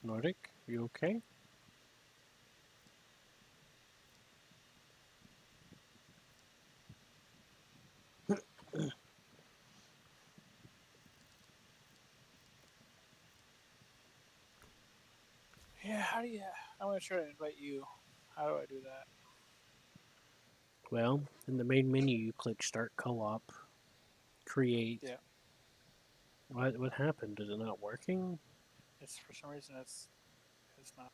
Nordic, you okay? Yeah, how do you? I'm gonna try to invite you. How do I do that? Well, in the main menu, you click Start Co-op, Create. Yeah, What happened? Is it not working? it's for some reason it's not.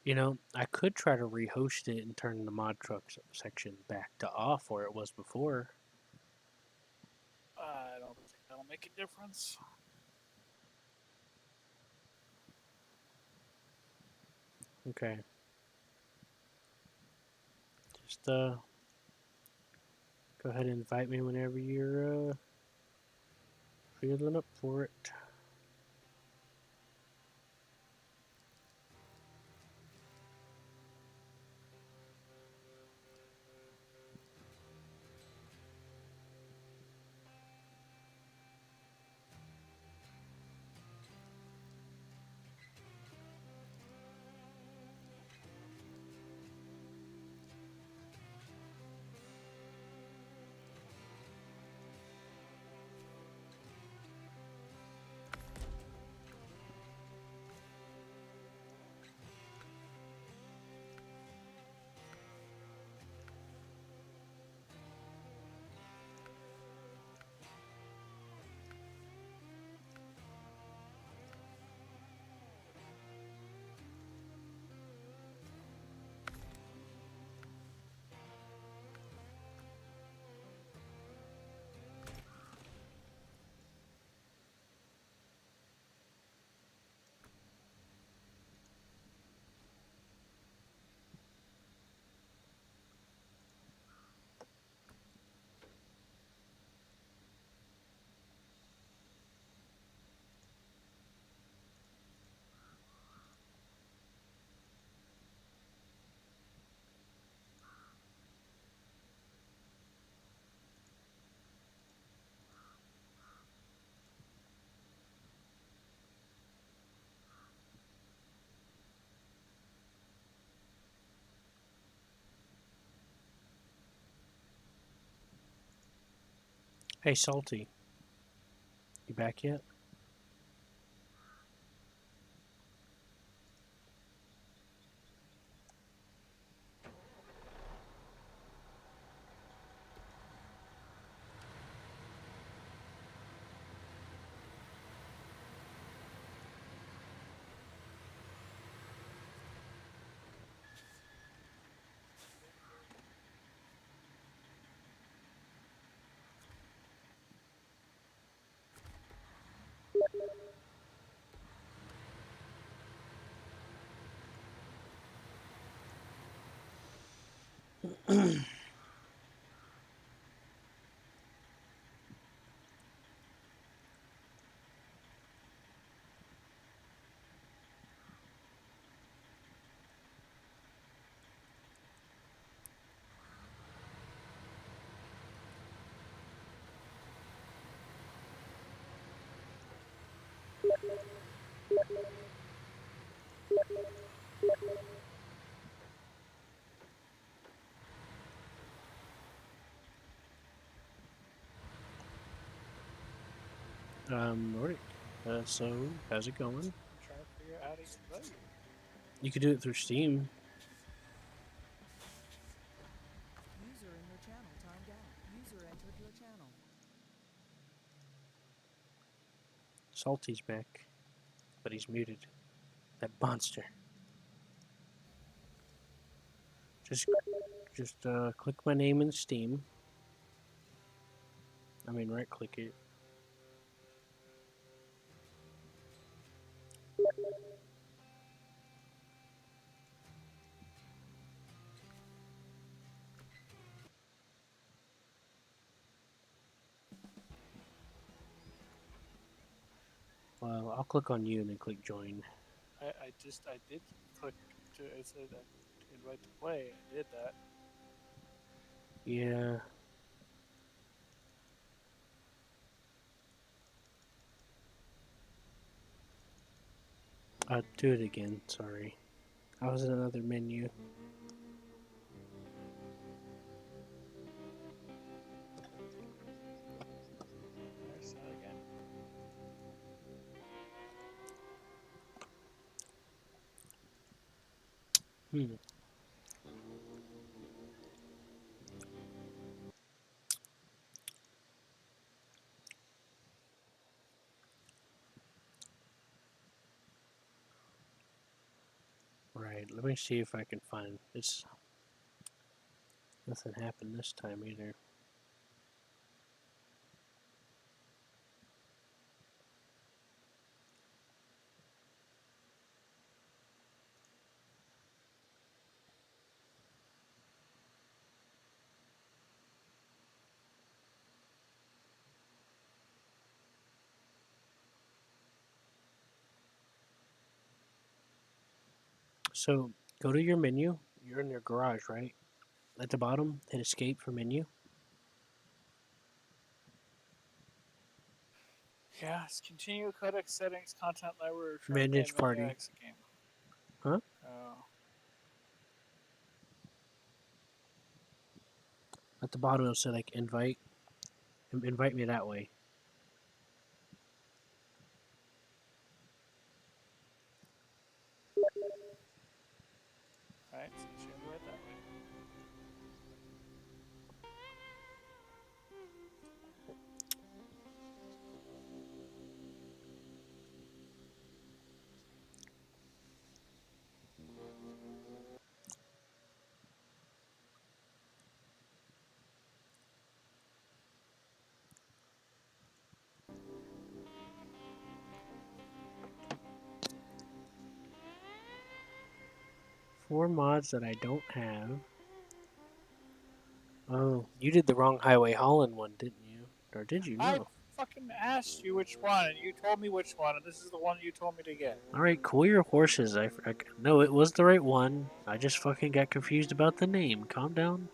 You know, I could try to rehost it and turn the mod truck section back to off where it was before. I don't think that'll make a difference. Okay, just go ahead and invite me whenever you're feeling up for it. Hey, Salty, you back yet? Alright. So, how's it going? I'm trying to figure out how to invite you. You could do it through Steam. User in your channel timed out. User entered your channel. Salty's back, but he's muted. That monster. Just, just click my name in Steam. I mean, right-click it. Well, I'll click on you and then click join. I did click to, it said invite to play. I did that. Yeah. I'll do it again. Sorry. I was in another menu. There's that again. Hmm. Right. Let me see if I can find this. Nothing happened this time either. So go to your menu. You're in your garage, right? At the bottom, hit escape for menu. Yeah, it's continue codec settings, content library, return to main Manage menu, party. exit game. Huh? Oh, At the bottom, it'll say like invite. Invite me that way. alright, so you invite that way. 4 mods that I don't have. Oh, you did the wrong Highway Holland one, didn't you? Or did you? I No. fucking asked you which one, and you told me which one, and this is the one you told me to get. Alright, cool your horses. No, it was the right one. I just fucking got confused about the name. Calm down.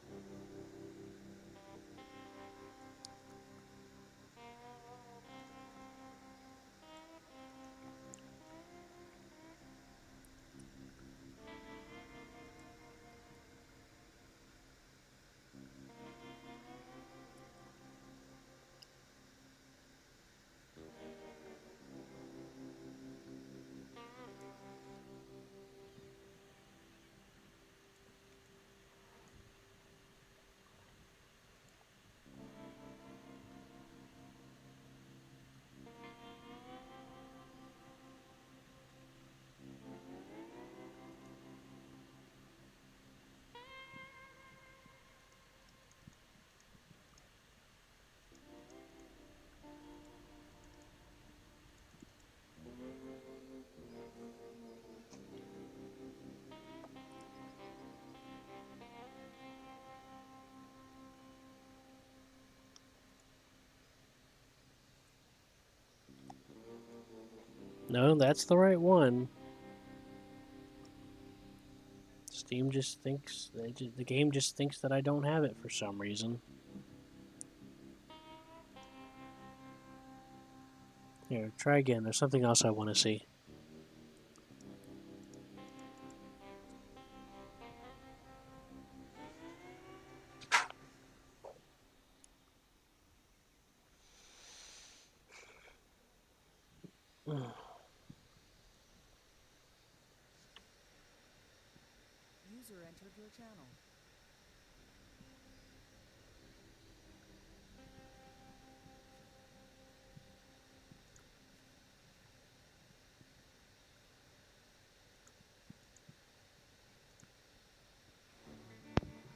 No, that's the right one. Steam just thinks the game just thinks that I don't have it for some reason. Here, try again. There's something else I want to see. User entered your channel.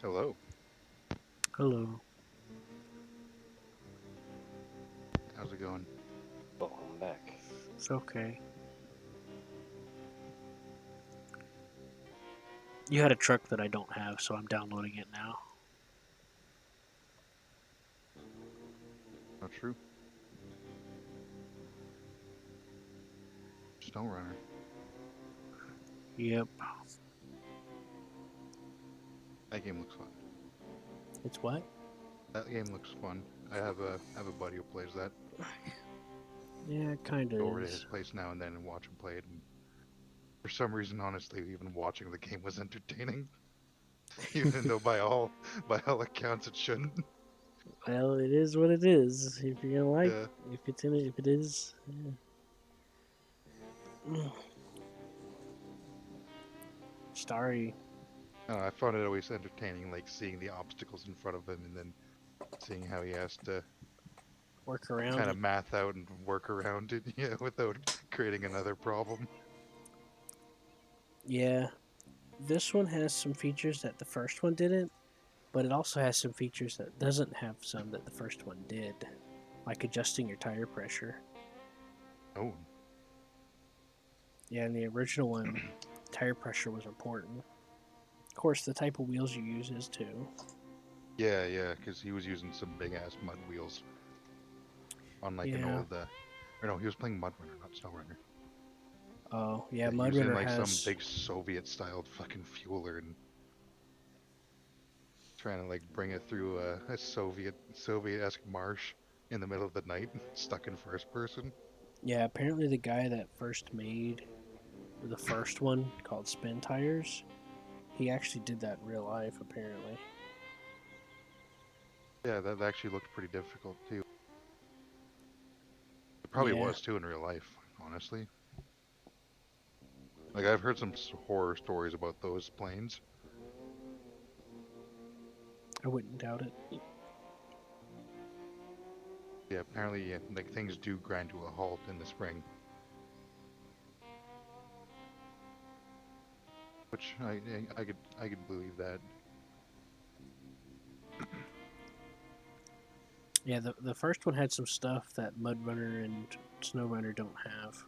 Hello. Hello. How's it going? Oh, I'm back. It's okay. You had a truck that I don't have, so I'm downloading it now. Not true. SnowRunner. Yep. That game looks fun. It's what? That game looks fun. I have a buddy who plays that. Yeah, it kind Go of over to his is. place now and then and watch him play it. And for some reason, honestly, even watching the game was entertaining. Even though by all accounts it shouldn't. Well, it is what it is. If you're gonna like, Yeah. if it's in it, if it is. Yeah. Starry. I found it always entertaining, like seeing the obstacles in front of him and then seeing how he has to Work around kind it. of math out and work around it, yeah, without creating another problem. Yeah. This one has some features that the first one didn't, but it also has some features that doesn't have some that the first one did, like adjusting your tire pressure. Oh, Yeah, in the original one, tire pressure was important. Of course, the type of wheels you use is too. yeah, because he was using some big ass mud wheels on like an Yeah. old, or no, he was playing Mud Runner, not Snow Runner. Oh, yeah, Yeah, using Mudrunner like some has. big Soviet-styled fucking fueler and trying to like bring it through a Soviet-esque marsh in the middle of the night, stuck in first person. Yeah, apparently the guy that first made the first one called Spin Tires, he actually did that in real life, apparently. Yeah, that actually looked pretty difficult too. It probably Yeah, was too in real life, honestly. Like I've heard some horror stories about those planes. I wouldn't doubt it. Yeah, apparently, yeah, like things do grind to a halt in the spring, which I could believe that. Yeah, the first one had some stuff that Mudrunner and Snowrunner don't have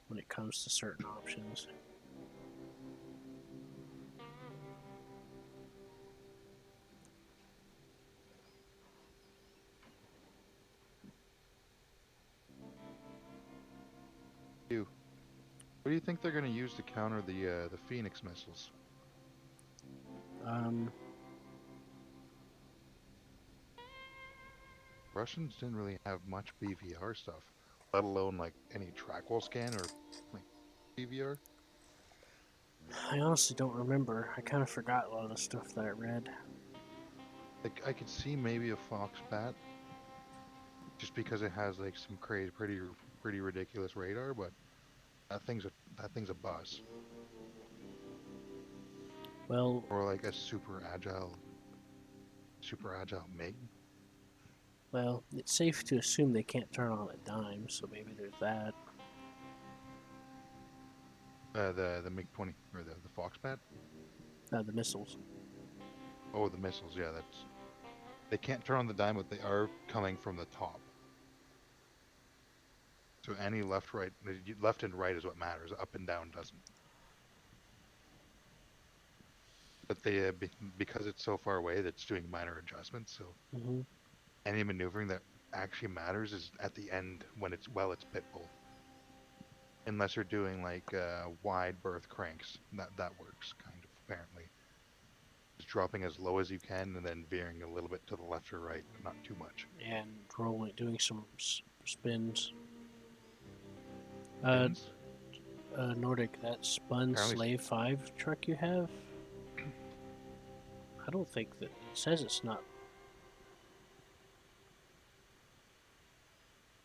when it comes to certain options. You, what do you think they're gonna use to counter the Phoenix missiles? Um, Russians didn't really have much BVR stuff, let alone like any trackwall scan or like BVR. I honestly don't remember. I kind of forgot a lot of the stuff that I read. Like I could see maybe a Fox bat, just because it has like some crazy, pretty ridiculous radar, but that thing's a bus, Well, or like a super agile MiG. well, it's safe to assume they can't turn on a dime, so maybe there's that. The MiG 20 or the Fox bat. The missiles. Oh, the missiles. Yeah, they can't turn on the dime, but they are coming from the top. So any left and right is what matters. Up and down doesn't. But because it's so far away, that's doing minor adjustments. So Hmm. any maneuvering that actually matters is at the end when it's pitbull. unless you're doing like wide berth cranks. That works kind of apparently. Just dropping as low as you can and then veering a little bit to the left or right, but not too much. And rolling, doing some spins. Spins. Nordic, that spun Apparently, Slave 5 truck you have, I don't think that it says it's not.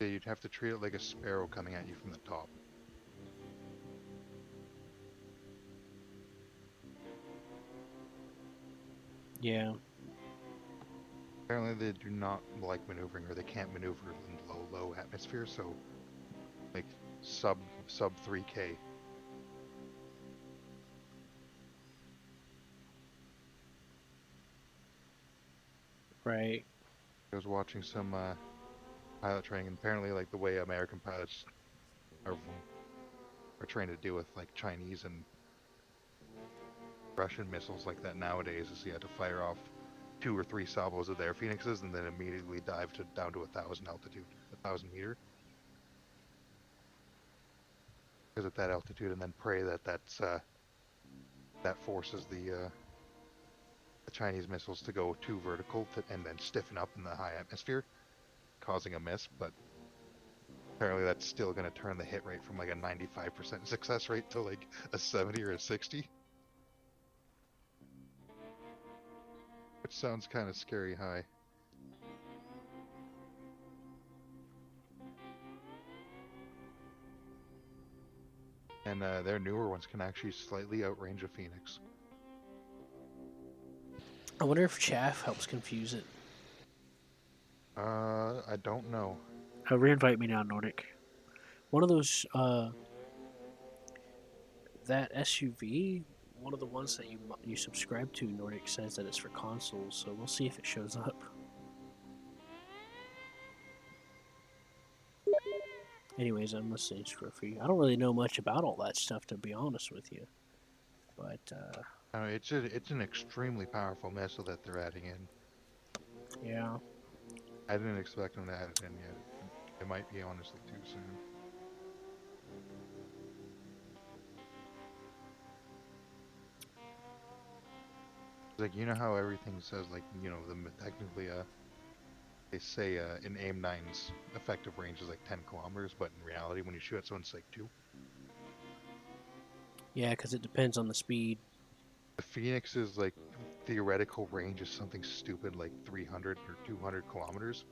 yeah, you'd have to treat it like a sparrow coming at you from the top. Yeah, Apparently, they do not like maneuvering, or they can't maneuver in low atmosphere. So, like sub 3K. right. I was watching some pilot training, and apparently, like the way American pilots are trained to deal with like Chinese and Russian missiles like that nowadays is you have to fire off 2 or 3 salvos of their Phoenixes and then immediately dive down to 1,000 altitude, 1,000 meter, because at that altitude, and then pray that that forces the Chinese missiles to go too vertical and then stiffen up in the high atmosphere, causing a miss. But apparently, that's still going to turn the hit rate from like a 95% success rate to like a 70 or a 60. Which sounds kind of scary high. And their newer ones can actually slightly outrange a Phoenix. I wonder if chaff helps confuse it. I don't know. Reinvite me now, Nordic. One of those, that SUV, one of the ones that you subscribe to, Nordic, says that it's for consoles, so we'll see if it shows up. Anyways, I'm listening to Scruffy. I don't really know much about all that stuff, to be honest with you. But, It's an extremely powerful missile that they're adding in. yeah. I didn't expect them to add it in yet. It might be honestly too soon. Like, you know how everything says, like, you know, technically they say in AIM-9's effective range is like 10 kilometers, but in reality when you shoot at someone it's like 2. Yeah, because it depends on the speed. The Phoenix's like theoretical range is something stupid like 300 or 200 kilometers,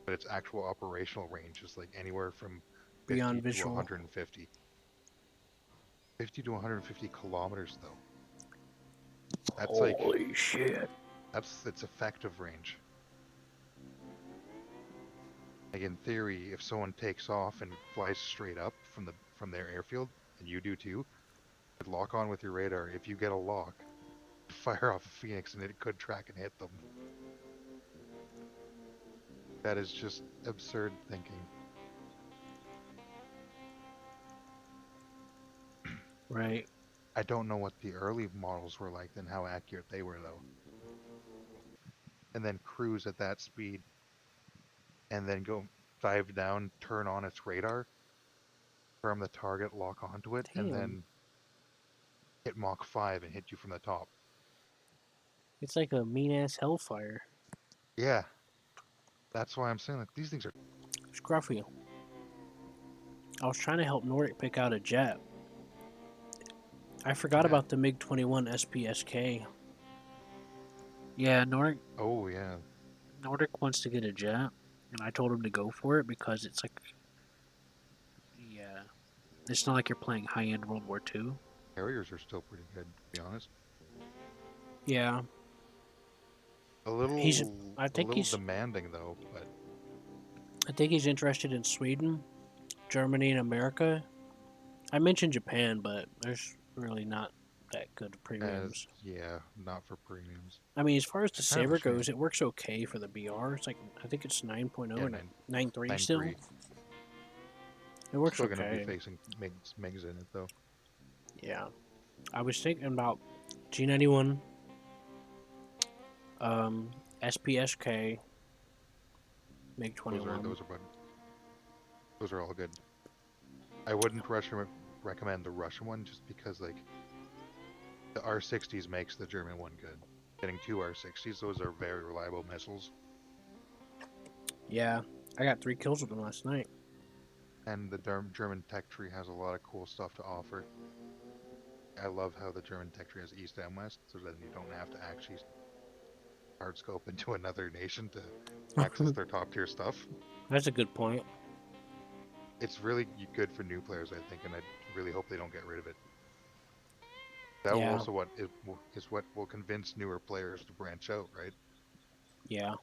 but its actual operational range is like anywhere from 50 Beyond to visual. 150. 50 to 150 kilometers though. That's Holy shit. that's its effective range. Like in theory, if someone takes off and flies straight up from their airfield, and you do too, could lock on with your radar. If you get a lock, fire off a Phoenix and it could track and hit them. That is just absurd thinking. Right. I don't know what the early models were like and how accurate they were though. And then cruise at that speed and then go dive down, turn on its radar, firm the target, lock onto it, Damn. and then hit Mach 5 and hit you from the top. It's like a mean-ass hellfire. Yeah. That's why I'm saying that these things are... Scruffy. I was trying to help Nordic pick out a jet. I forgot Yeah. about the MiG-21 SPSK. Yeah, Nordic Oh, yeah. wants to get a jet, and I told him to go for it because it's like... Yeah. It's not like you're playing high-end World War II. Carriers are still pretty good, to be honest. Yeah. A little, I think he's demanding though, but I think he's interested in Sweden, Germany, and America. I mentioned Japan, but there's really not that good premiums. yeah, not for premiums. I mean, as far as the It's kind of a Saber shame. goes, it works okay for the BR. It's like, I think it's 9.0 Yeah, or 9.3 still. 9.3. It works Still gonna okay. be facing MiGs in it though. Yeah. I was thinking about G91, SPSK, MiG-21. Those are all good. I wouldn't recommend the Russian one just because like the R60s makes the German one good. Getting two R60s, those are very reliable missiles. Yeah, I got 3 kills with them last night. And the German tech tree has a lot of cool stuff to offer. I love how the German tech tree has East and West, so that you don't have to actually hard scope into another nation to access their top tier stuff. That's a good point. It's really good for new players, I think, and I really hope they don't get rid of it. That will Yeah. also is what will convince newer players to branch out, right? Yeah.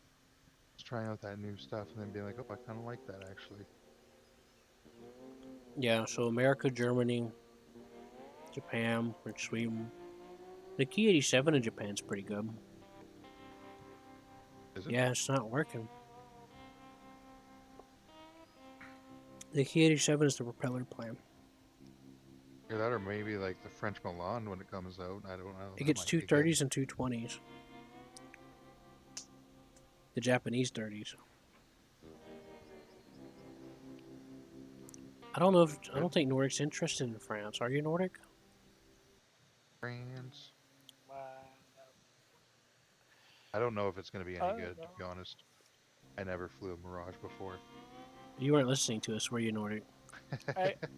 Just trying out that new stuff and then being like, oh, I kind of like that actually. Yeah, so America, Germany, Japan, and Sweden. The Key 87 in Japan's pretty good. Is it? Yeah, it's not working. The Key 87 is the propeller plan. Either that or maybe like the French Milan when it comes out. I don't know. It That gets might two be good. 30s and 220s. The Japanese 30s. I don't think Nordic's interested in France. Are you, Nordic? France. Wow. I don't know if it's going to be I any don't good, to know. be honest. I never flew a Mirage before. You weren't listening to us, were you, Nordic?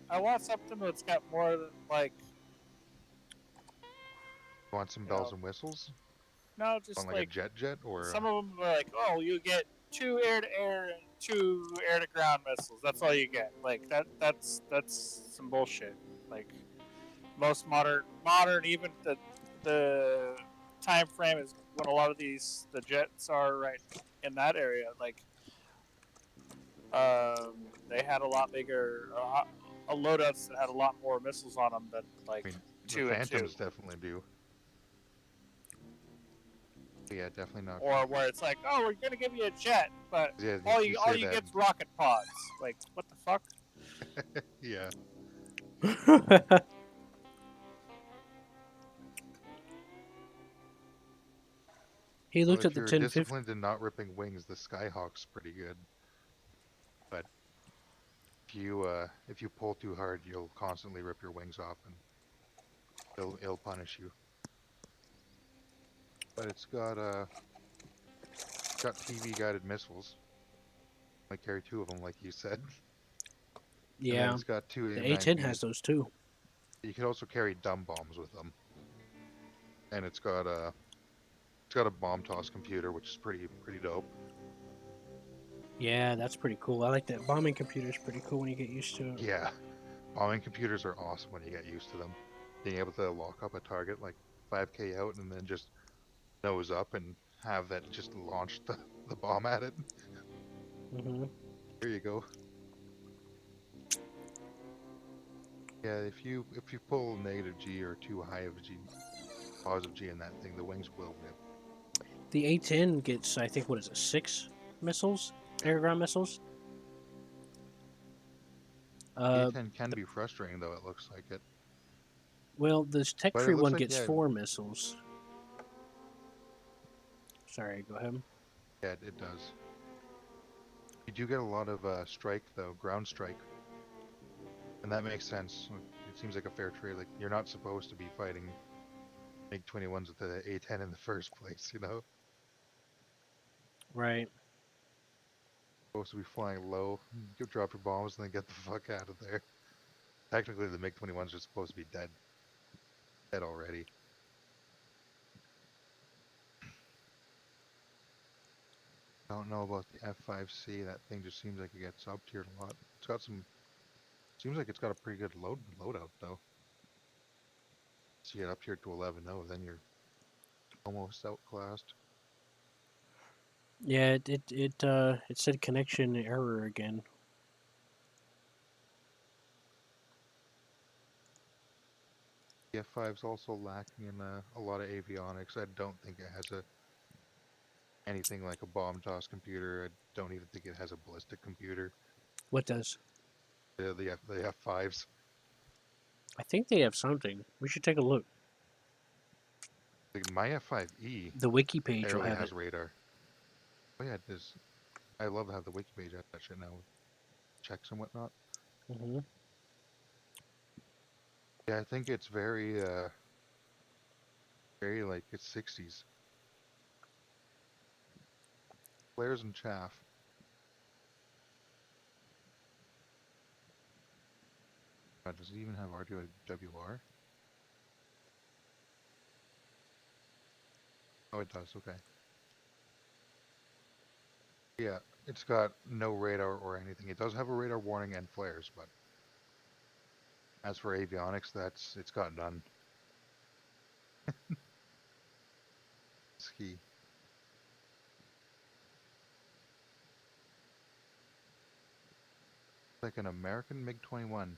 I want something that's got more than like Want some you bells know, and whistles? no, just Want like like a jet or some of them are like, oh, you get 2 air-to-air and 2 air-to-ground missiles. That's all you get. Like that's some bullshit. Like most modern even the time frame is when a lot of the jets are right in that area. Like they had a lot bigger loadouts that had a lot more missiles on them than like I mean, the 2 and 2. Phantoms definitely do. Yeah, definitely not. Or where it's like, oh, we're gonna give you a jet, but Yeah, all you you say that. get's rocket pods. Like, what the fuck? Yeah. He Well, looked at if the you're 1050. disciplined in not ripping wings, the Skyhawk's pretty good. But if you pull too hard, you'll constantly rip your wings off, and it'll punish you. But it's got TV guided missiles. I carry 2 of them, like you said. And then Yeah, it's got 2 the A9 A10 has those too. You can also carry dumb bombs with them. And it's got a bomb toss computer, which is pretty dope. Yeah, that's pretty cool. I like that. Bombing computer is pretty cool when you get used to it. Yeah, bombing computers are awesome when you get used to them. Being able to lock up a target like 5k out and then just nose up and have that just launch the bomb at it. Mm-hmm. There you go. Yeah, if you pull negative G or too high of a G, positive G in that thing, the wings will rip. The A10 gets, I think, what is it, 6 missiles? Air ground missiles? The A10 can be frustrating though, it looks like it. Well, this tech But it tree looks one like, gets yeah. 4 missiles. Sorry, go ahead. Yeah, it does. You do get a lot of strike though, ground strike. And that makes sense. It seems like a fair trade. Like, you're not supposed to be fighting MiG-21s with the A-10 in the first place, you know? Right. Supposed to be flying low, go drop your bombs, and then get the fuck out of there. Technically, the MiG-21s are supposed to be dead already. I don't know about the F5C. That thing just seems like it gets up-tiered a lot. It's got some... Seems like it's got a pretty good loadout, though. So you get up-tiered to 11-0, then you're almost outclassed. Yeah, it said connection error again. The F5's also lacking in a lot of avionics. I don't think it has anything like a bomb toss computer. I don't even think it has a ballistic computer. What does? The F5s. I think they have something. We should take a look. My F5E The wiki page will barely have has it. radar. Oh yeah, it does. I love how the wiki page has that shit now with checks and whatnot. Mm-hmm. Yeah, I think it's very like it's 60s. Flares and chaff. Does it even have RWR? Oh, it does. Okay. Yeah, it's got no radar or anything. It does have a radar warning and flares, but as for avionics, it's got none. Ski. Like an American MiG-21.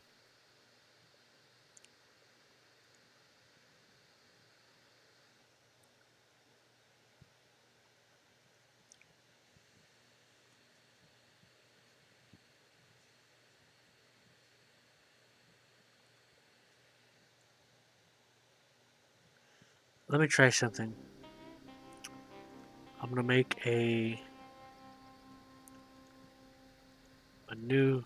Let me try something. I'm gonna make a new.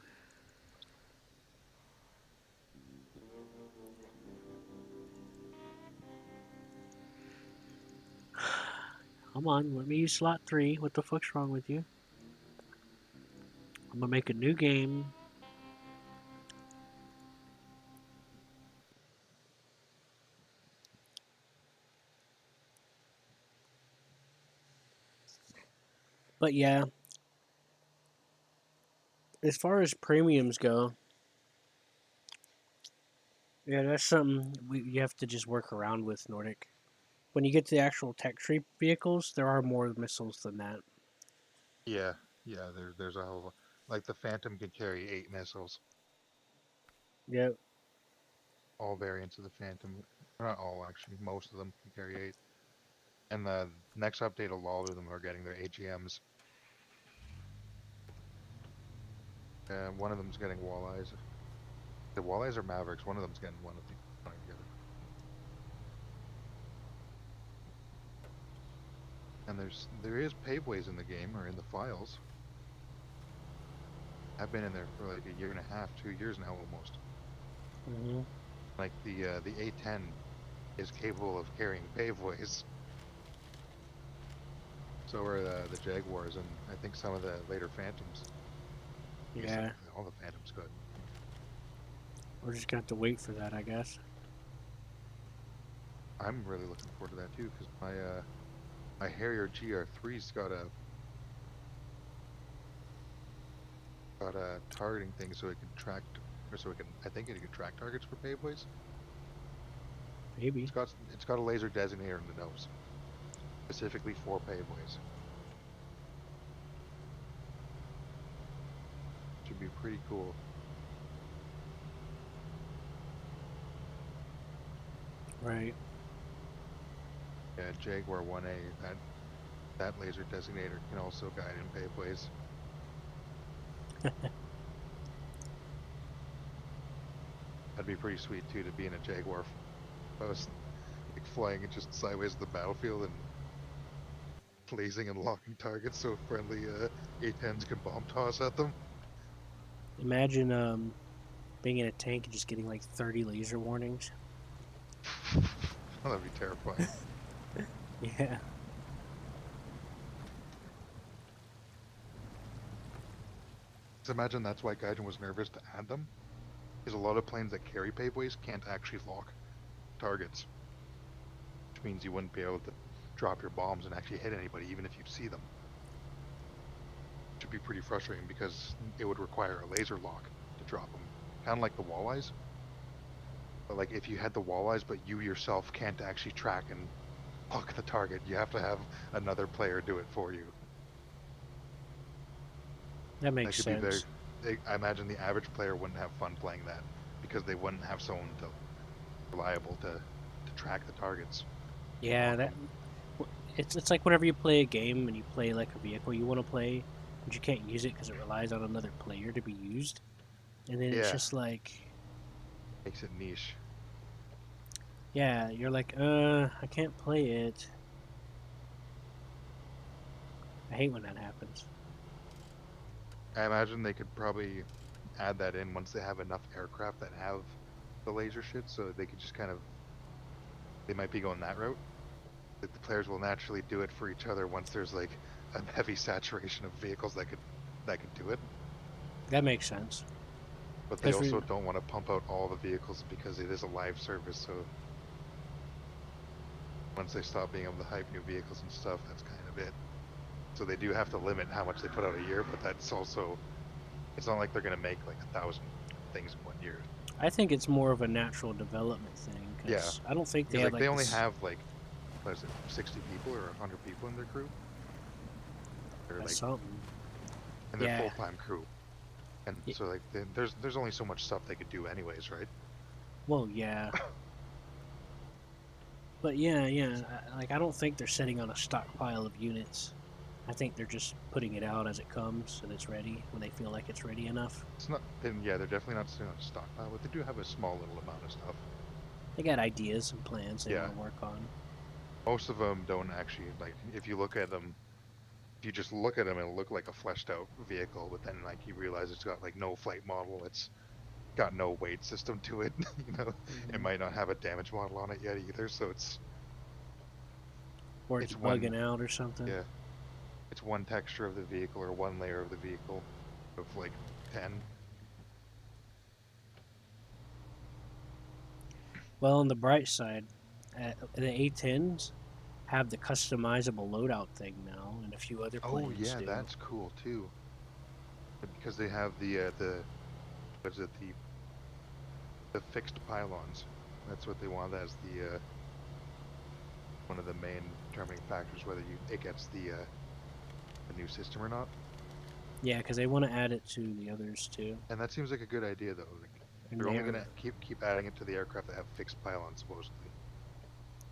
Come on, let me use slot 3. What the fuck's wrong with you? I'm gonna make a new game. But yeah, as far as premiums go, yeah, that's something you have to just work around with Nordic. When you get to the actual tech tree vehicles, there are more missiles than that. Yeah, yeah. There's a whole like the Phantom can carry 8 missiles. Yep. All variants of the Phantom, not all actually, most of them can carry 8. And the next update, a lot of them are getting their AGMs. One of them's getting walleyes. The walleyes are Mavericks. One of them's getting one of the one or the other. And there is paveways in the game or in the files. I've been in there for like a year and a half, 2 years now almost. Hmm. Like the A10 is capable of carrying paveways. So are the Jaguars and I think some of the later Phantoms. I guess Yeah, all the Phantoms could. we're just gonna have to wait for that, I guess. I'm really looking forward to that too because my Harrier GR3's got a targeting thing so it can track, or so it can, I think it can track targets for paveways. Maybe. It's got a laser designator in the nose, specifically for paveways. Should be pretty cool. Right. Yeah, Jaguar 1A, that laser designator can also guide in paveways. That'd be pretty sweet too to be in a Jaguar. If I was like flying it just sideways to the battlefield and lasing and locking targets so friendly A10s can bomb toss at them. Imagine being in a tank and just getting like 30 laser warnings. That'd be terrifying. Yeah. Just imagine that's why Gaijin was nervous to add them, because a lot of planes that carry paveways can't actually lock targets, which means you wouldn't be able to drop your bombs and actually hit anybody even if you see them. Which would be pretty frustrating because it would require a laser lock to drop them, kind of like the walleyes. But like if you had the walleyes but you yourself can't actually track and lock the target, you have to have another player do it for you. That That makes could be very. sense. I imagine the average player wouldn't have fun playing that because they wouldn't have someone reliable to track the targets and Yeah, lock them. it's like whenever you play a game and you play like a vehicle you want to play, but you can't use it because it relies on another player to be used, and then it's Yeah, just like, makes it niche. yeah, you're like, I can't play it. I hate when that happens. I imagine they could probably add that in once they have enough aircraft that have the laser shit, so they could just kind of, they might be going that route. That the players will naturally do it for each other once there's like a heavy saturation of vehicles that could do it. That makes sense. But they 'Cause we- also don't want to pump out all the vehicles because it is a live service, so once they stop being able to hype new vehicles and stuff, that's kind of it. So they do have to limit how much they put out a year, but that's also, it's not like they're going to make like 1,000 things in 1 year. I think it's more of a natural development thing. 'Cause I don't think they Because have like they only this- have like, what is it, 60 people or 100 people in their crew? They're like, that's something. in their yeah. full-time crew. And Ye- so like there's only so much stuff they could do anyways, right? Well, yeah. But yeah. Like I don't think they're sitting on a stockpile of units. I think they're just putting it out as it comes and it's ready when they feel like it's ready enough. It's not, then yeah, they're definitely not sitting on a stockpile, but they do have a small little amount of stuff. They got ideas and plans they Yeah. want to work on. Most of them don't actually, like, if you look at them, if you just look at them, it'll look like a fleshed out vehicle, but then like you realize it's got like no flight model, it's got no weight system to it, you know? It might not have a damage model on it yet either, so it's Or it's it's one- bugging out or something. yeah. It's one texture of the vehicle or one layer of the vehicle of like 10. Well, on the bright side, the A10s have the customizable loadout thing now, and a few other Oh planes yeah, do. that's cool too. Because they have the what is it, the fixed pylons. That's what they want as the one of the main determining factors whether it gets the new system or not. Yeah, because they want to add it to the others too. And that seems like a good idea though. Like, And they're only they're- gonna keep adding it to the aircraft that have fixed pylons supposedly.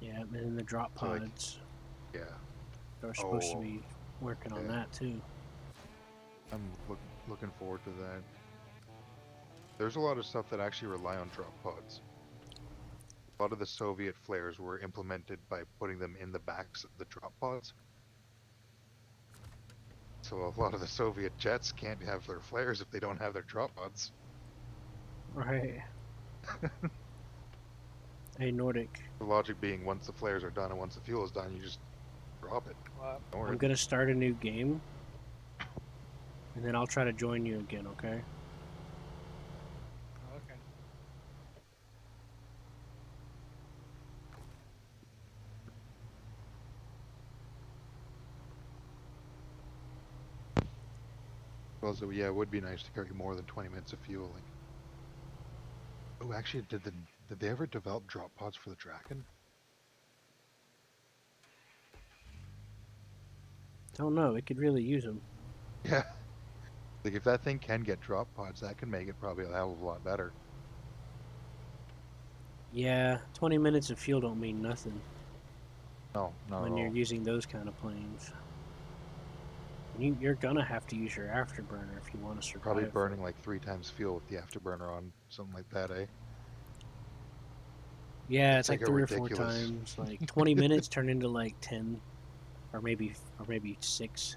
Yeah, and then the drop So, like, pods Yeah, are supposed to Oh, be working on yeah. that too. I'm looking forward to that. There's a lot of stuff that actually rely on drop pods. A lot of the Soviet flares were implemented by putting them in the backs of the drop pods. So a lot of the Soviet jets can't have their flares if they don't have their drop pods. Right. Hey, Nordic, The logic being once the flares are done and once the fuel is done, you just drop it. What? Don't worry. I'm gonna start a new game, and then I'll try to join you again. Okay? Okay. Also, yeah, it would be nice to carry more than 20 minutes of fuel. Like, oh, actually, did they ever develop drop pods for the Draken? Don't know. It could really use them. Yeah. Like, if that thing can get drop pods, that can make it probably a hell of a lot better. Yeah, 20 minutes of fuel don't mean nothing No, not when at you're all. using those kind of planes. You're gonna have to use your afterburner if you want to survive. Probably burning like 3 times fuel with the afterburner on, something like that, eh? Yeah, It's it's like like a 3 or 4 ridiculous- times. Like 20 minutes turn into like 10, or maybe 6.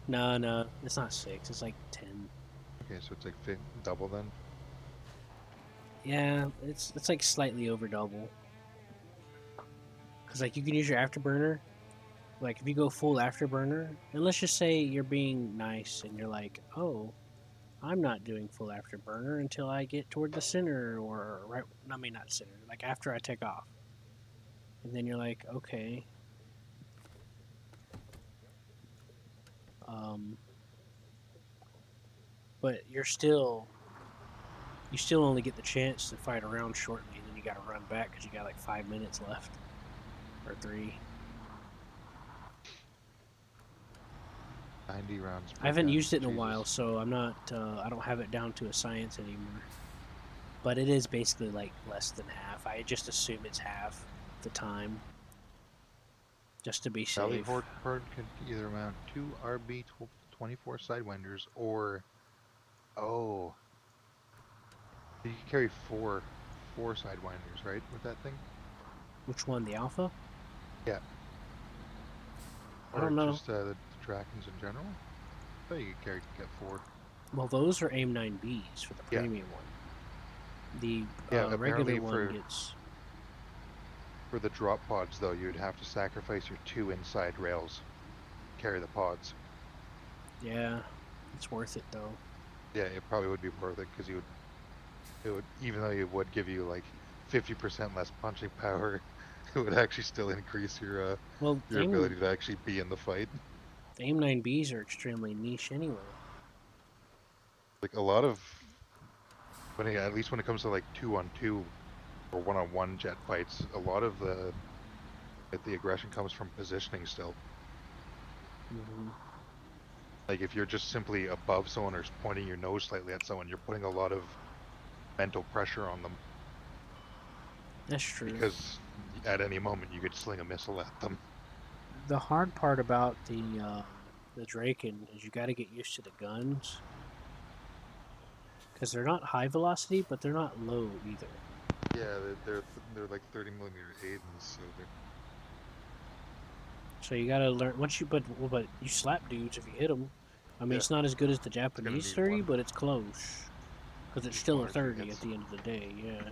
No, it's not 6. It's like 10. Okay, so it's like double then. Yeah, it's like slightly over double. Cause like you can use your afterburner. Like if you go full afterburner, and let's just say you're being nice and you're like, oh, I'm not doing full afterburner until I get toward the center or right. I mean not center. Like after I take off. And then you're like, okay. But you still only get the chance to fight around shortly, and then you got to run back because you got like 5 minutes left, or 3. 90 rounds. per I haven't gun, used it in a Jesus. while, so I'm not. I don't have it down to a science anymore. But it is basically like less than half. I just assume it's half the time, just to be Sally safe. Hortford can either mount 2 RB-24 Sidewinders or... Oh. You can carry four Sidewinders, right, with that thing? Which one, the Alpha? Yeah. I Or don't know. just the Drakens in general? I thought you could get 4. Well, those are AIM 9Bs for the Yeah. premium one. The Yeah, regular apparently one gets. for the drop pods though, you'd have to sacrifice your 2 inside rails to carry the pods. Yeah, it's worth it though. Yeah, it probably would be worth it because it would, even though it would give you like 50% less punching power, it would actually still increase Well, your ability to actually be in the fight. AIM 9Bs are extremely niche anyway. Like a lot of at least when it comes to like 2-on-2 or 1-on-1 jet fights, a lot of the aggression comes from positioning still. Hmm. Like if you're just simply above someone or pointing your nose slightly at someone, you're putting a lot of mental pressure on them That's true. because at any moment you could sling a missile at them. The hard part about the Draken is you got to get used to the guns because they're not high velocity, but they're not low either. Yeah, they're like 30mm Aidens, so they're So you got to learn once you but you slap dudes if you hit them. I mean, yeah, it's not as good as the it's gonna Japanese need 30, one, but it's close because it's need still one a or two 30 at hits. the end of the day. Yeah,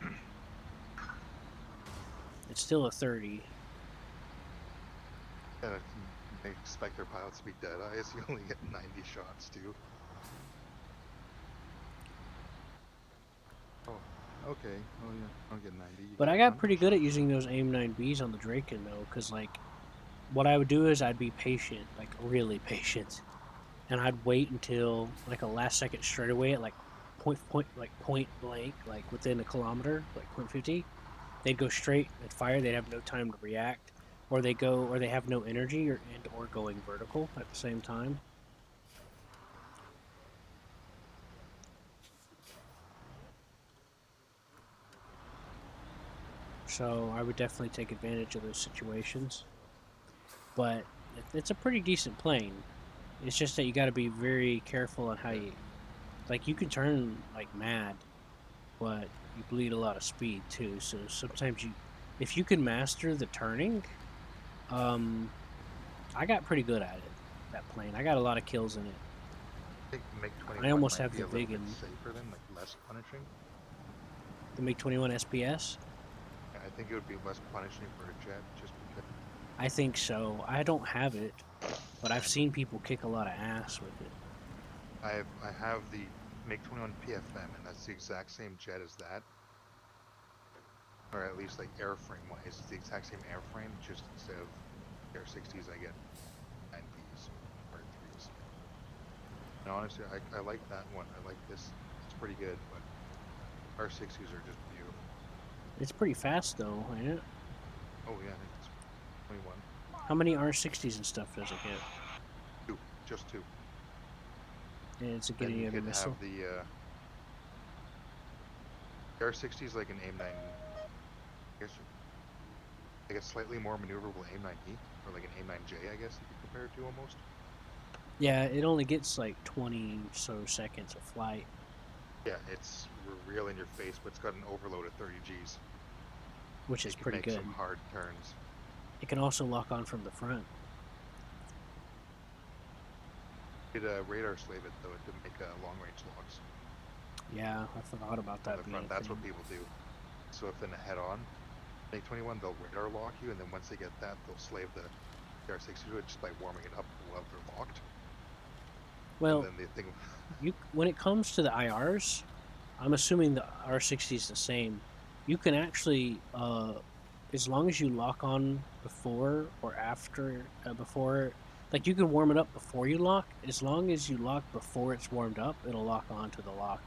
it's still a 30. And they expect their pilots to be dead eyes. You only get 90 shots too. Oh, okay. Oh yeah, I don't get 90. You But get I got 100 pretty good at shots. using those AIM 9Bs on the Draken though, because like what I would do is I'd be patient, like really patient, and I'd wait until like a last second straightaway at like point blank, like within a kilometer, like point 50. They'd go straight and fire. They'd have no time to react, or they have no energy, or going vertical at the same time. So I would definitely take advantage of those situations. But it's a pretty decent plane. It's just that you got to be very careful on how Yeah. you like. You can turn like mad, but you bleed a lot of speed too. So sometimes if you can master the turning, um, I got pretty good at it. That plane, I got a lot of kills in it. I think I MiG-21 almost might have be the a little VIG bit in safer than, like less punishing. the MiG-21 SPS. I think it would be less punishing for a jet just because I think so. I don't have it, but I've seen people kick a lot of ass with it. I have the MiG-21 PFM, and that's the exact same jet as that, or at least like airframe wise, it's the exact same airframe. Just instead of Air-60s, I get 9Bs or 3s. And honestly, I like that one. I like this. It's pretty good, but R-60s are just beautiful. It's pretty fast though, ain't it? Oh yeah, it's 21. How many R60s and stuff does it get? Two, just two. And does it get Then any you other could have missile? the R-60s like an AIM-9. I guess like a slightly more maneuverable AIM-9E, or like an AIM-9J, I guess you could compare it to almost. Yeah, it only gets like 20 so seconds of flight. Yeah, it's real in your face, but it's got an overload of 30 Gs. Which is It can pretty make good. some hard turns. It can also lock on from the front. It radar slave it though to make long-range locks Yeah, I forgot about from that the being front. a That's thing. what people do. So if in a head-on MiG-21, they'll radar lock you, and then once they get that, they'll slave the R-60 to it just by warming it up while they're locked. Well, And then the thing, when it comes to the IRs, I'm assuming the R60 is the same. You can actually, as long as you lock on before or after, like you can warm it up before you lock. As long as you lock before it's warmed up, it'll lock on to the lock.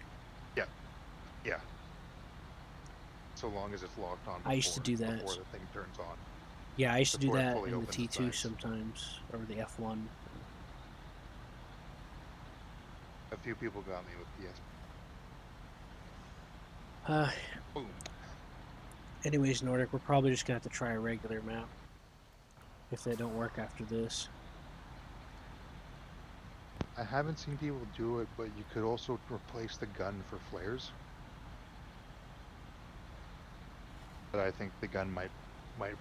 yeah. So long as it's locked on I used to do that. before the thing turns on. Yeah, I used to do Before it that fully in the opens its T2 eyes. sometimes, or the F1. A few people got me with PS. Boom. Anyways, Nordic, we're probably just gonna have to try a regular map if they don't work after this. I haven't seen people do it, but you could also replace the gun for flares. But I think the gun might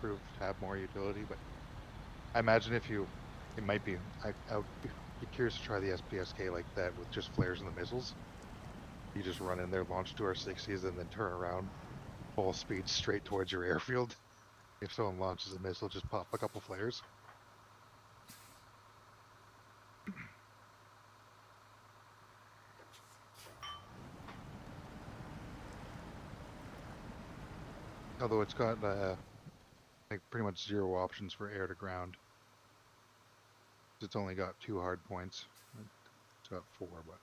prove to have more utility. But I imagine it might be. I would be curious to try the SPSK like that with just flares and the missiles. You just run in there, launch 2R60s, and then turn around, full speed straight towards your airfield. If someone launches a missile, just pop a couple flares. Although it's got like pretty much 0 options for air to ground. It's only got 2 hard points. It's got 4, but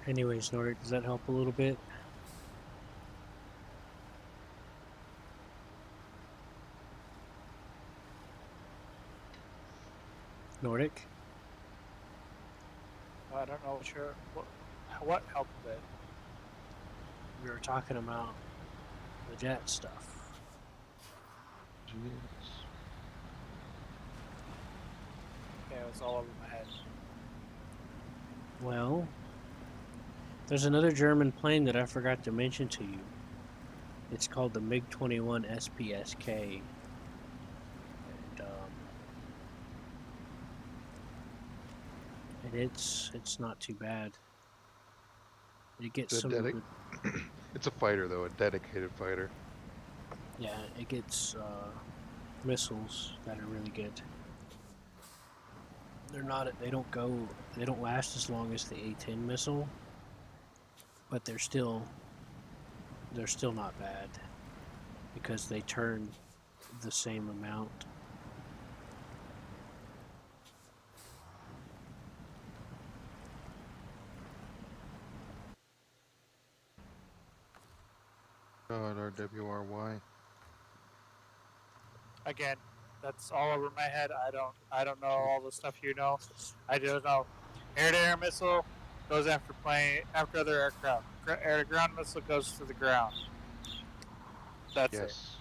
Anyways, Nordic, does that help a little bit? Nordic? I don't know what helped it. We were talking about the jet stuff. jeez. Yeah, it was all over my head. Well, there's another German plane that I forgot to mention to you. It's called the MiG-21 SPSK. And it's not too bad. It gets some good, It's a fighter though, a dedicated fighter. yeah, it gets missiles that are really good. They don't last as long as the A-10 missile, but they're still not bad because they turn the same amount. God, RWRY. Again, that's all over my head. I don't know all the stuff you know. I just know air-to-air missile goes after other aircraft. Air-to-ground missile goes to the ground. That's it. Yes,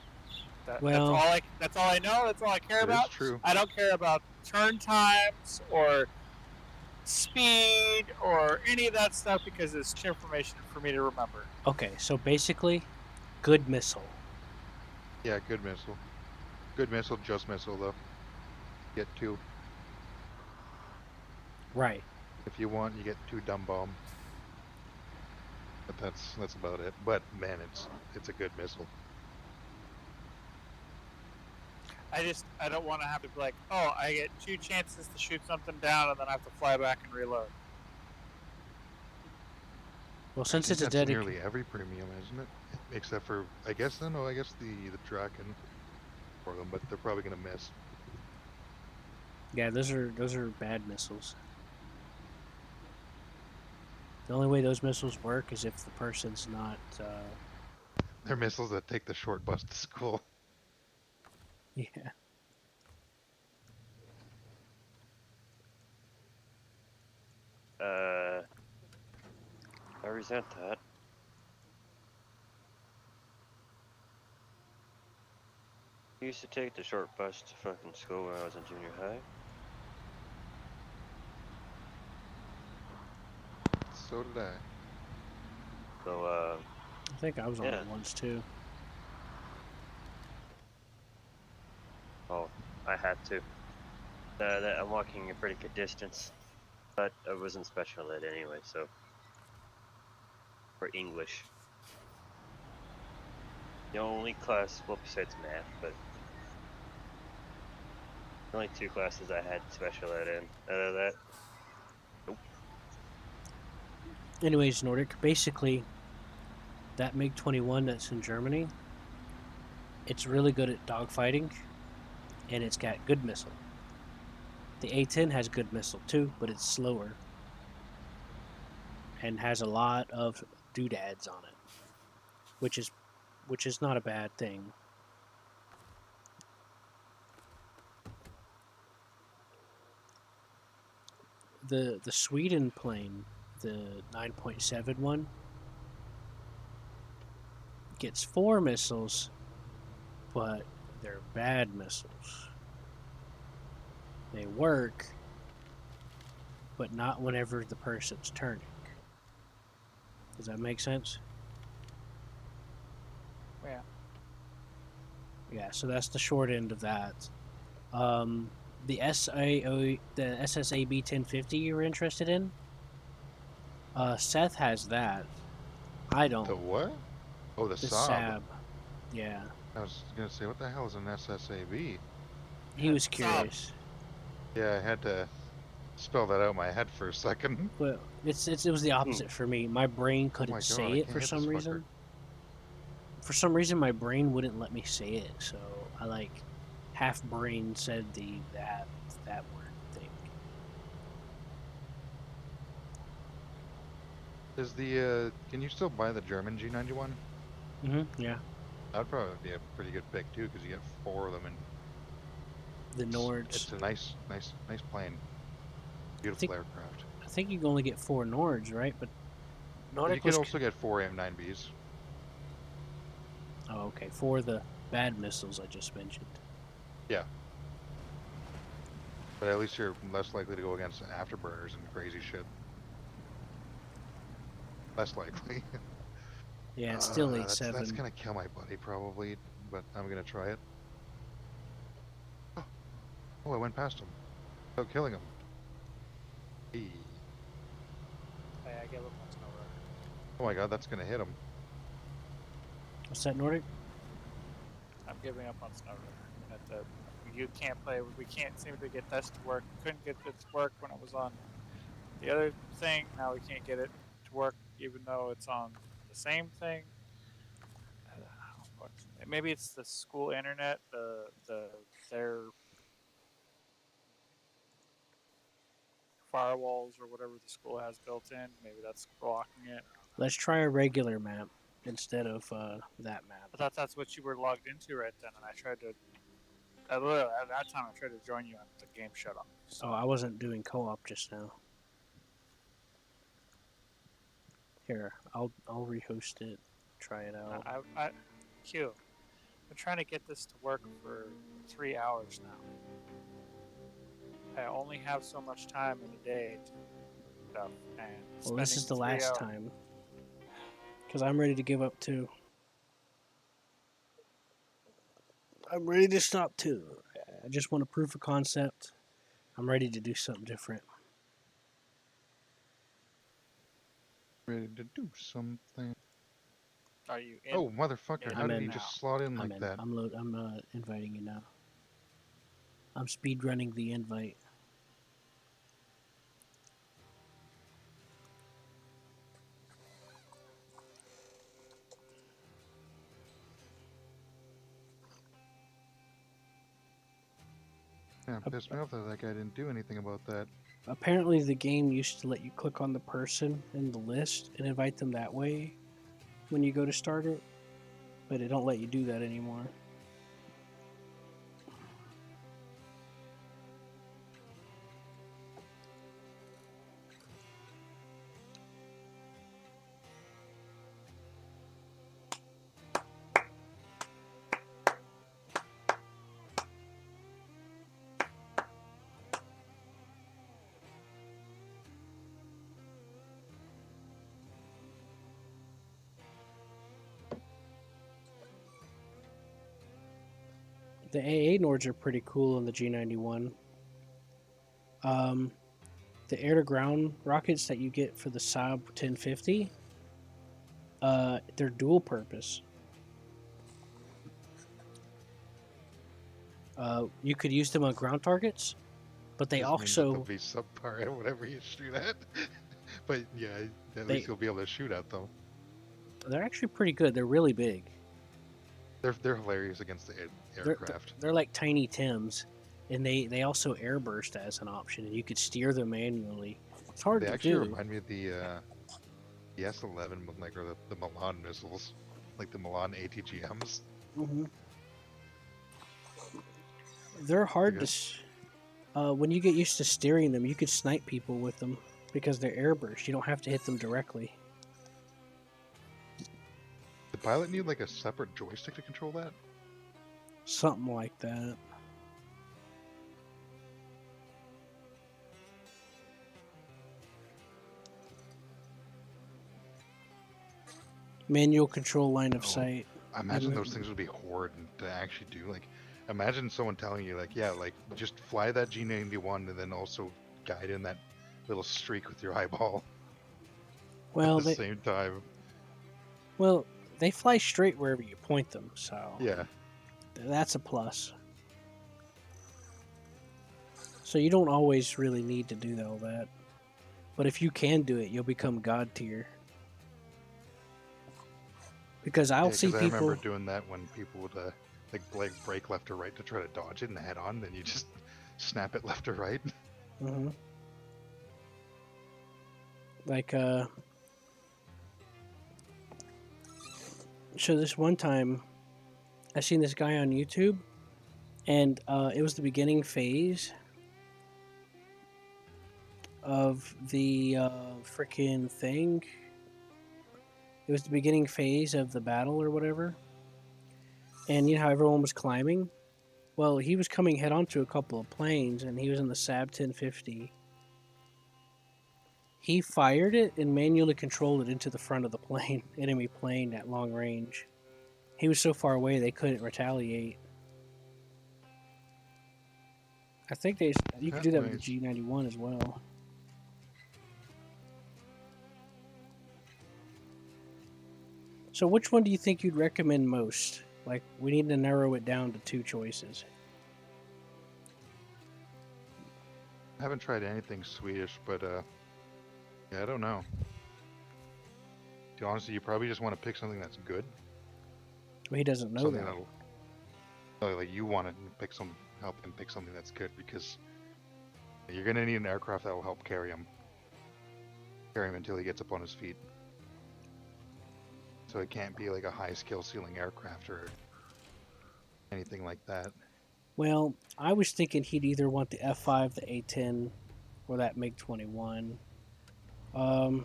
Well, That's all I know. That's all I care that is about. true. I don't care about turn times or speed or any of that stuff because it's information for me to remember. okay, so basically, good missile. Yeah, good missile. Good missile, just missile though. Get 2. Right. If you want, you get 2 dumb bomb. But that's about it. But man, it's a good missile. I don't want to have to be like, oh, I get 2 chances to shoot something down and then I have to fly back and reload. Well, I since think it's a that's dedicated, nearly every premium, isn't it? Except for I guess the Draken for them, but they're probably gonna miss. yeah, those are bad missiles. The only way those missiles work is if the person's not. They're missiles that take the short bus to school. Yeah. I resent that. I used to take the short bus to fucking school when I was in junior high. So did I. So, I think I was on Yeah. it once too. oh, I had to. I'm walking a pretty good distance, but I was in special ed anyway, so for English. The only class, well, besides math, but the only 2 classes I had special ed in. Other than that, nope. Anyways, Nordic, basically, that MiG-21 that's in Germany, it's really good at dogfighting, and it's got good missile. The A-10 has good missile too, but it's slower and has a lot of doodads on it, which is not a bad thing. the Sweden plane, the 9.7 one, gets 4 missiles, but they're bad missiles. They work, but not whenever the person's turning. Does that make sense? Yeah. Yeah, so that's the short end of that. The SSAB 1050 you were interested in? Seth has that. I don't. The what? Oh, the The Saab. Saab. Yeah. I was gonna say, what the hell is an SSAB? He was Saab. curious. Yeah, I had to spell that out in my head for a second. But it was the opposite for me. My brain Oh my couldn't god, say I it can't for hit some this reason. fucker. For some reason, my brain wouldn't let me say it, so I like half brain said that word thing. Is the can you still buy the German G91? Yeah. That'd probably be a pretty good pick too, because you get 4 of them, and The Nords. it's a nice plane. Beautiful aircraft. I think you can only get 4 Nords, right? But You Nordic could was. also get 4 M9Bs. Oh, okay. 4 the bad missiles I just mentioned. Yeah. But at least you're less likely to go against afterburners and crazy shit. Less likely. Yeah, it's still That's 8-7. gonna kill my buddy probably, but I'm gonna try it. Oh, I went past him without killing him. Hey. Hey, I gave up on Snow Runner. Oh my god, that's gonna hit him. What's that, Nordic? I'm giving up on Snow Runner. You can't play. We can't seem to get this to work. Couldn't get it to work when it was on the other thing. Now we can't get it to work, even though it's on the same thing. Maybe it's the school internet. Their firewalls or whatever the school has built in. Maybe that's blocking it. Let's try a regular map instead of that map. I thought that's what you were logged into right then, and I tried to. Literally, at that time, I tried to join you, and the game shut off. So. Oh, I wasn't doing co-op just now. Here, I'll rehost it. Try it out. Q. Been trying to get this to work for 3 hours now. I only have so much time in the day to stuff, and Well, this is the spending 3 last hours. time. Because I'm ready to give up too. I'm ready to stop too. I just want a proof of concept. I'm ready to do something different. Ready to do something. Are you in? Oh, motherfucker, Yeah, how I'm did in he now. just slot in like that? I'm inviting you now. I'm speed running the invite. Yeah, pissed me off that guy didn't do anything about that. Apparently, the game used to let you click on the person in the list and invite them that way when you go to start it, but it don't let you do that anymore. The AA Nords are pretty cool in the G91. The air-to-ground rockets that you get for the Saab 1050, they're dual purpose. You could use them on ground targets, but they Just means that also they'll be subpar at whatever you shoot at. But yeah, at least you'll be able to shoot at them. they're actually pretty good. They're really big. They're hilarious against the aircraft. They're like tiny Tims, and they also airburst as an option, and you could steer them manually. It's hard They to actually do. remind me of the S11, like, or the Milan missiles, like the Milan ATGMs. They're hard Okay. to. When you get used to steering them, you could snipe people with them because they're airburst. You don't have to hit them directly. The pilot need like a separate joystick to control that? Something like that. Manual control line of Oh. sight. I imagine those things would be horrid to actually do. Like, imagine someone telling you, like, yeah, like, just fly that G91 and then also guide in that little streak with your eyeball Well, at the same time. well, they fly straight wherever you point them, so Yeah. that's a plus. So you don't always really need to do all that. But if you can do it, you'll become god tier. Because I'll see I people. remember doing that when people would like brake left or right to try to dodge it and head on, then you just snap it left or right. Mm-hmm. Like so this one time I seen this guy on YouTube, and it was the beginning phase of the freaking thing. It was the beginning phase of the battle or whatever. And you know how everyone was climbing? Well, he was coming head on to a couple of planes, and he was in the SAB 1050. He fired it and manually controlled it into the front of the plane, enemy plane at long range. He was so far away they couldn't retaliate. I think you could do that with the G91 as well. So which one do you think you'd recommend most? Like, we need to narrow it down to two choices. I haven't tried anything Swedish, but yeah, I don't know. To be honest, you probably just want to pick something that's good. Well, he doesn't know Something that. that'll, like, you want to help him pick something that's good, because you're gonna need an aircraft that will help carry him until he gets up on his feet. So it can't be like a high skill ceiling aircraft or anything like that. Well, I was thinking he'd either want the F5, the A10, or that MiG-21. The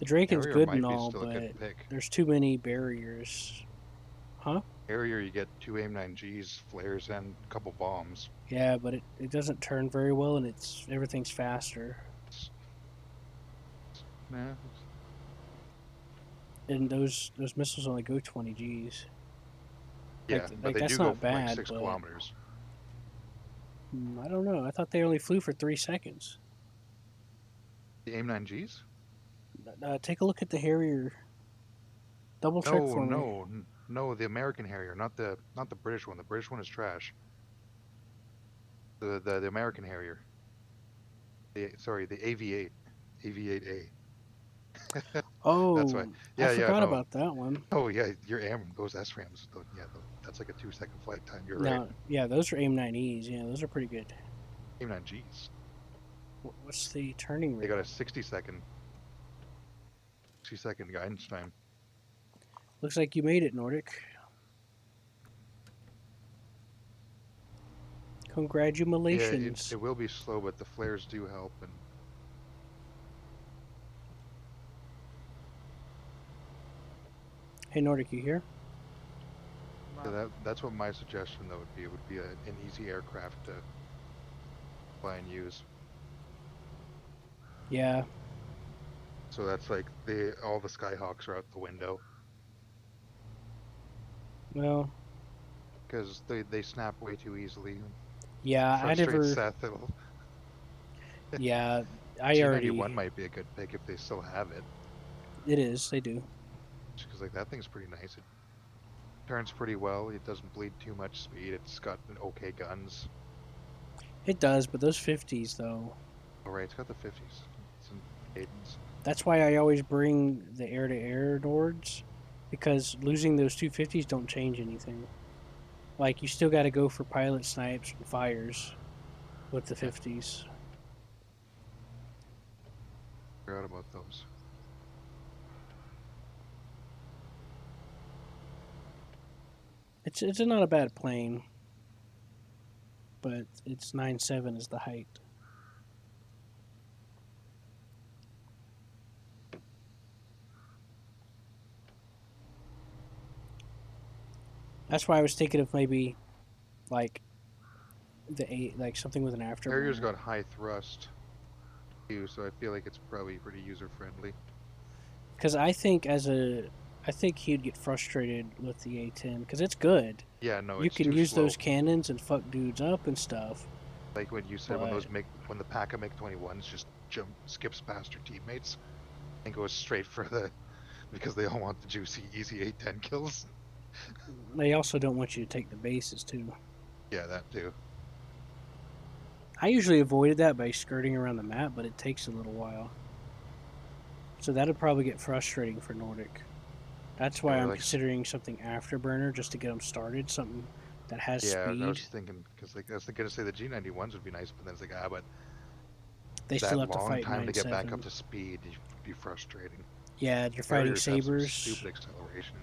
Draken's Harrier good might and be all, still a but good pick. there's too many barriers. Huh? Harrier, you get 2 AIM-9Gs, flares, and a couple bombs. Yeah, but it doesn't turn very well, and everything's faster. Nah, And those missiles only go 20 Gs. yeah, but they that's do go not for like bad, 6 but kilometers. I don't know. I thought they only flew for 3 seconds. The AIM-9Gs? Take a look at the Harrier. Double check for me. No, the American Harrier, not the British one. The British one is trash. The American Harrier. The AV8, AV8A. Oh, That's why. Yeah, I forgot no. about that one. Oh yeah, those SRAMs. Yeah, that's like a 2-second flight time. You're No, right. yeah, those are AIM-9Es. Yeah, those are pretty good. AIM-9Gs. What's the turning They rate? got a 60-second guidance time. Looks like you made it, Nordic. Congratulations. Yeah, it will be slow, but the flares do help. And Hey, Nordic, you here? yeah, that's what my suggestion though would be. It would be an easy aircraft to fly and use. Yeah. So that's like all the Skyhawks are out the window Well, because they snap way too easily. yeah, Frustrate Seth. Yeah, G91 might be a good pick if they still have it. It is. They do. Because like that thing's pretty nice. It turns pretty well. It doesn't bleed too much speed. It's got okay guns. It does, but those 50s though. Oh right, it's got the 50s. Some cadence. That's why I always bring the air-to-air Nords, because losing those 250s don't change anything. Like, you still got to go for pilot snipes and fires with the 50s. Forgot about those. It's not a bad plane, but it's 9.7 is the height. That's why I was thinking of maybe like the 8, like something with an Harrier's afterburner. got high thrust too, so I feel like it's probably pretty user friendly. Because I think he'd get frustrated with the A10 because it's good. Yeah, no, You it's can too use slow. those cannons and fuck dudes up and stuff. Like when you said when But when the pack of MiG-21s just skips past your teammates and goes straight for the because they all want the juicy easy 8-10 kills. they also don't want you to take the bases too. Yeah, that too. I usually avoided that by skirting around the map, but it takes a little while. So that'd probably get frustrating for Nordic. That's why Yeah, I'm like considering something afterburner just to get them started. Something that has yeah, I speed. was thinking because like I was thinking to say the G91s would be nice, but then it's like but They still that have to long fight time to get back up 9.7. to speed would be frustrating. Yeah, you're fighting Harriers have some sabers. stupid acceleration.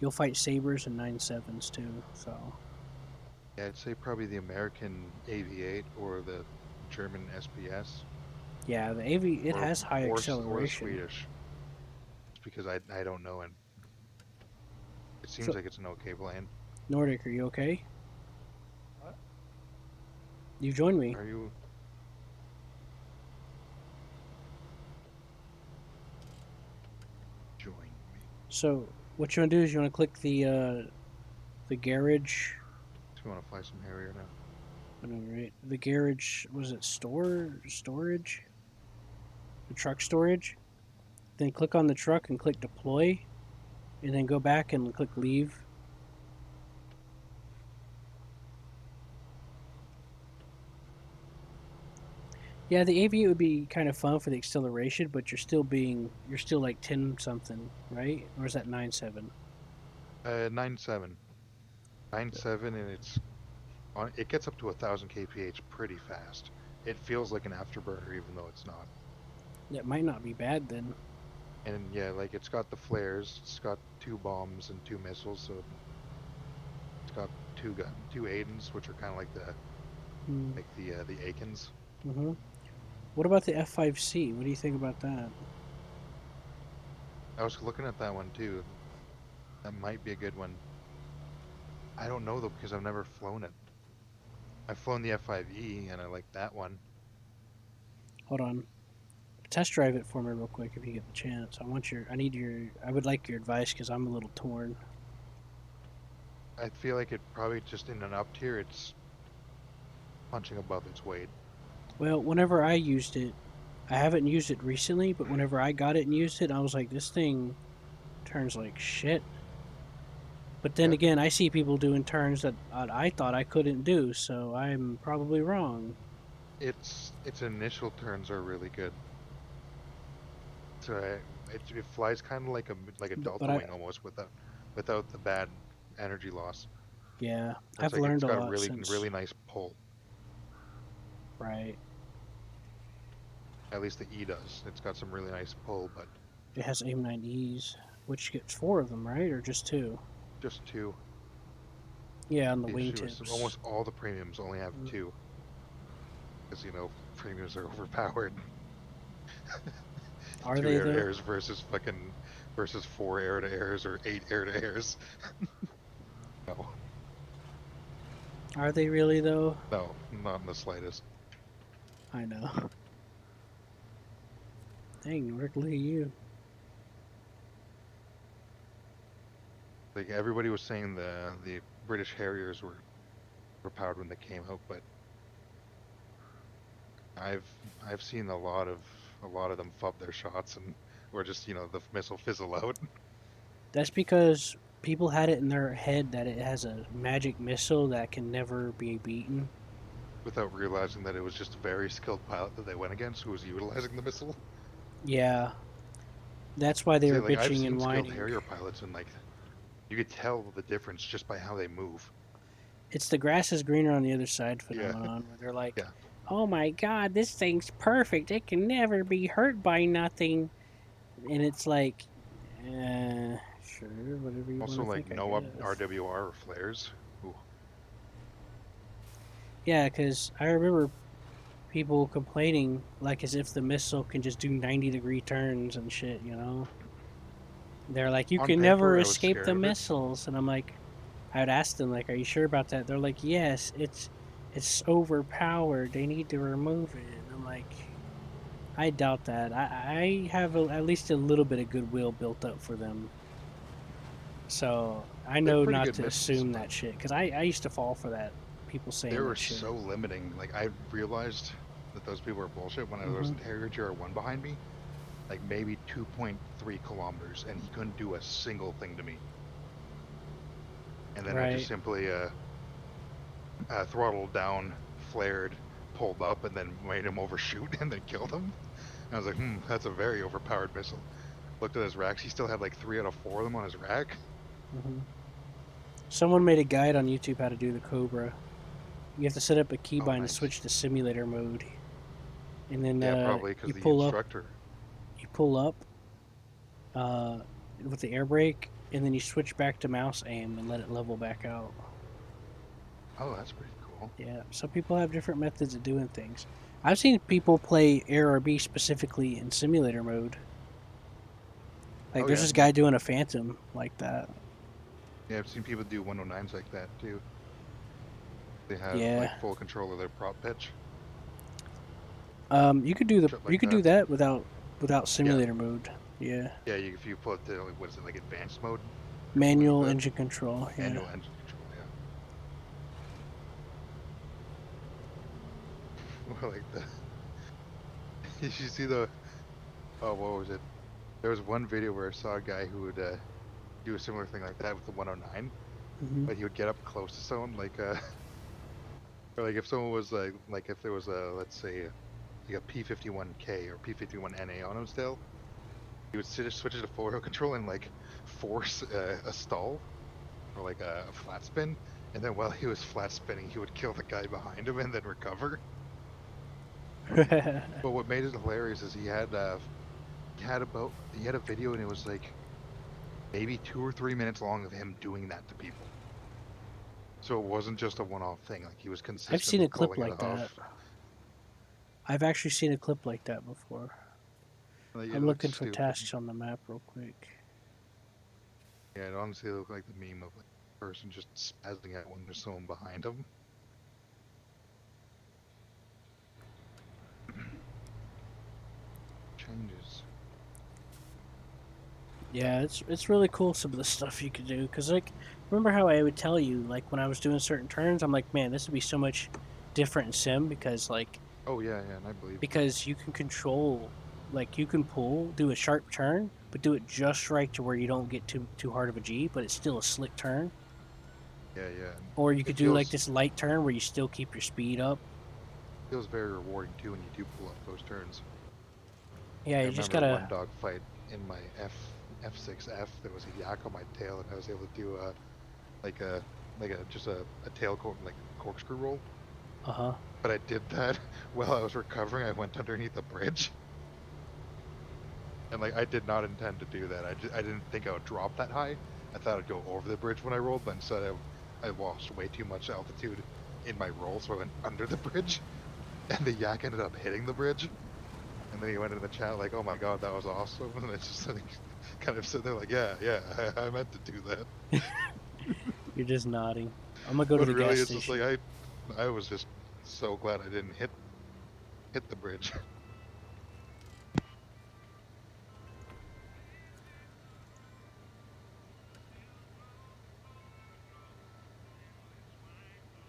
You'll fight sabers and 9.7s too. So Yeah, I'd say probably the American AV8 or the German SPS. yeah, the AV it or, has high or the acceleration. Swedish. Just because I don't know, and it seems So like it's an okay plane. Nordic, are you okay? What? You joined me. Are you? Join me. So what you want to do is you want to click the garage. Do you want to fly some Harrier now? I know, right? The garage was it storage? The truck storage. Then click on the truck and click deploy, and then go back and click leave. Yeah, the AV would be kind of fun for the acceleration, but you're still like 10 something, right? Or is that 9.7? 9.7. 9.7, and it gets up to 1,000 kph pretty fast. It feels like an afterburner, even though it's not. That might not be bad then. And yeah, like it's got the flares. It's got 2 bombs and 2 missiles, so it's got 2 Aidens, which are kind of like the Akins. Mm-hmm. What about the F5C? What do you think about that? I was looking at that one too. That might be a good one. I don't know though because I've never flown it. I've flown the F5E and I like that one. Hold on. Test drive it for me real quick if you get the chance. I would like your advice because I'm a little torn. I feel like it probably just in an up tier it's punching above its weight. Well, whenever I used it, I haven't used it recently, but whenever I got it and used it, I was like, this thing turns like shit. But then again, I see people doing turns that I thought I couldn't do, so I'm probably wrong. Its initial turns are really good. So it flies kind of like a Delta Wing almost without the bad energy loss. Yeah, It's I've like learned it's a got a lot really since. really nice pull. Right. At least the E does. It's got some really nice pull, but It has AIM-9Es, which gets 4 of them, right, or just 2? just 2. Yeah, on the The issue is wingtips. almost all the premiums only have 2. Because, premiums are overpowered. Are 2 they though? air-to-airs versus 4 air-to-airs or 8 air-to-airs. No. Are they really though? No, not in the slightest. I know. Dang, Rick, look at you. Like everybody was saying the British Harriers were overpowered when they came out, but I've seen a lot of them fub their shots and or just the missile fizzle out. That's because people had it in their head that it has a magic missile that can never be beaten. Without realizing that it was just a very skilled pilot that they went against who was utilizing the missile. Yeah. That's why they were I've bitching seen and skilled whining. Harrier pilots and you could tell the difference just by how they move. It's the grass is greener on the other side phenomenon where they're like, Yeah. oh my god, this thing's perfect. It can never be hurt by nothing. And it's like, sure, whatever you Also, want to think, no I guess. RWR or flares. Ooh. Yeah, because I remember people complaining like as if the missile can just do 90-degree turns and shit. They're like, you On can never paper, I was escape scared the of it. missiles, and I'm like, I would ask them like, are you sure about that? They're like, yes, it's overpowered. They need to remove it. And I'm like, I doubt that. I have at least a little bit of goodwill built up for them. So I They're know pretty not good to missiles, assume but that shit because I used to fall for that. People they saying were that shit. so limiting. Like I realized that those people were bullshit when there was Hmm. an Harrier GR1 behind me, like maybe 2.3 kilometers, and he couldn't do a single thing to me. And then I just Right. simply throttled down, flared, pulled up, and then made him overshoot and then killed him. And I was like, that's a very overpowered missile. Looked at his racks. He still had like 3 out of 4 of them on his rack. Hmm. Someone made a guide on YouTube how to do the Cobra. You have to set up a Oh, keybind to nice. switch to simulator mode, and then Yeah, probably because you the pull up. instructor. You pull up uh, with the air brake, and then you switch back to mouse aim and let it level back out. Oh, that's pretty cool. Yeah, so people have different methods of doing things. I've seen people play ARB specifically in simulator mode. Like, Oh there's yeah, this guy doing a Phantom like that. yeah. I've seen people do 109s like that too. They have Yeah. like full control of their prop pitch, You could do shit you like could do that. that without Yeah, simulator mode. Yeah. yeah. If you put the what is it like advanced mode or something like Manual that, engine control. Yeah. manual engine control. Yeah. Or like the you see the oh what was it? There was one video where I saw a guy who would do a similar thing like that with the 109, Hmm. but he would get up close to someone like or like if someone was like if there was a let's say like a P51K or P51NA on him still, he would switch it to full control and like force a stall or like a flat spin, and then while he was flat spinning, he would kill the guy behind him and then recover. But what made it hilarious is he had a video and it was like maybe 2 or 3 minutes long of him doing that to people. So it wasn't just a one-off thing. Like he was I've seen a consistently clip pulling it like that. off. I've actually seen a clip like that before. Like it I'm looks looking for stupid. tasks on the map real quick. Yeah, it honestly looked like the meme of like a person just spazzing out when there's someone behind them. Changes. Yeah, it's really cool some of the stuff you can do. Cause like, remember how I would tell you like when I was doing certain turns, I'm like, man, this would be so much different in sim because Oh yeah, yeah, and I believe you. because you can control, like you can pull, do a sharp turn, but do it just right to where you don't get too hard of a G, but it's still a slick turn. Yeah, yeah. And Or you it could do like feels this light turn where you still keep your speed up. feels very rewarding too when you do pull off those turns. Yeah, I you just remember one gotta. dog fight in my F6F. There was a yak on my tail, and I was able to do like a just a tail like corkscrew roll. Uh huh. But I did that while I was recovering. I went underneath a bridge, and like I did not intend to do that. I didn't think I would drop that high. I thought I'd go over the bridge when I rolled, but instead I lost way too much altitude in my roll, so I went under the bridge, and the yak ended up hitting the bridge. And then he went in the chat like, "Oh my god, that was awesome!" And it's just like, kind of sitting there like, "Yeah, yeah, I meant to do that." You're just nodding. I'm gonna go to But the really, gas it's just station. like I was just so glad I didn't hit the bridge.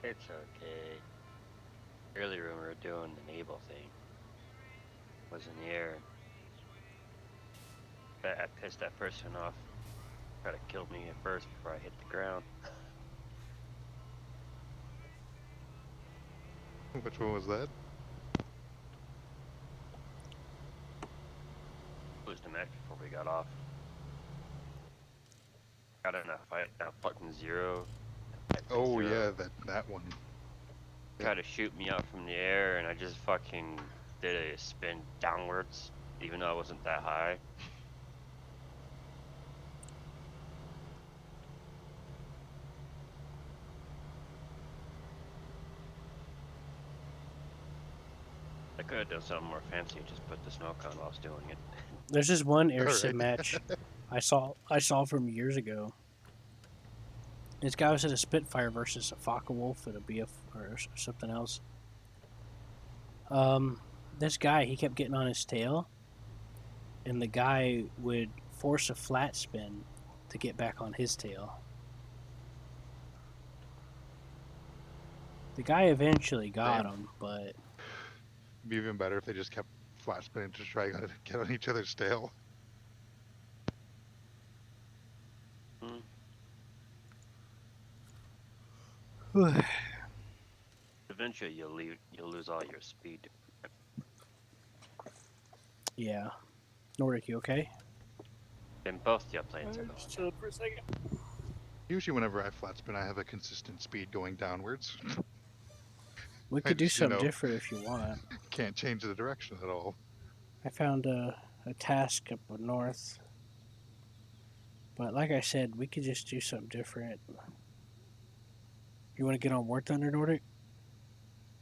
It's okay. Earlier when we were doing the naval thing, was in the air. I pissed that person off. Tried to kill me at first before I hit the ground. Which one was that? It was the match before we got off. Got in a fight down fucking zero. Oh Zero. yeah, that one. Tried to shoot me out from the air, and I just fucking did a spin downwards, even though I wasn't that high. could have done something more fancy. Just put the smoke on while I was doing it. There's this one air All sim right. match I saw from years ago. This guy was at a Spitfire versus a Focke Wolf at a BF or something else. This guy, he kept getting on his tail, and the guy would force a flat spin to get back on his tail. The guy eventually got Damn. him, but It'd be even better if they just kept flat spinning to try to get on each other's tail. Eventually, you'll lose all your speed. yeah. Nordic, you okay? Then both your planes are gone. Just chilled for a second. Usually, whenever I flat spin, I have a consistent speed going downwards. We I could do just, something different if you want. can't change the direction at all. I found a task up north. But like I said, we could just do something different. You want to get on War Thunder, Nordic?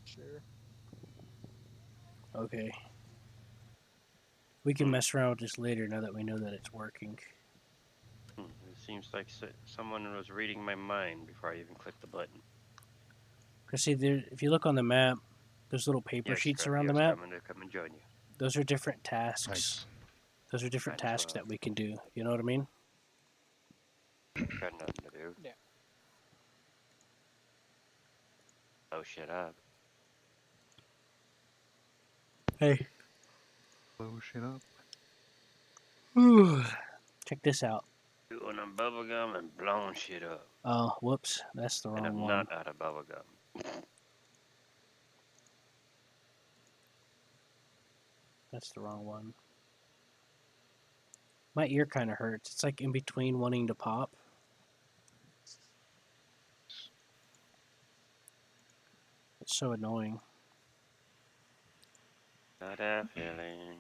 Sure. Okay. We can mess around with this later now that we know that it's working. It seems like someone was reading my mind before I even clicked the button. Because see, if you look on the map, there's little paper sheets around the map. I'm gonna come and join you. Those are different tasks. Nice. Those are different That's tasks that we can do. You know what I mean? Got nothing to do. Yeah. Oh, shit up. Hey. Blow shit up. Check this out. Doing a bubblegum and blowing shit up. Oh, whoops. That's the And wrong I'm one. not out of bubblegum. That's the wrong one. My ear kind of hurts. It's like in between wanting to pop. It's so annoying. Got a feeling.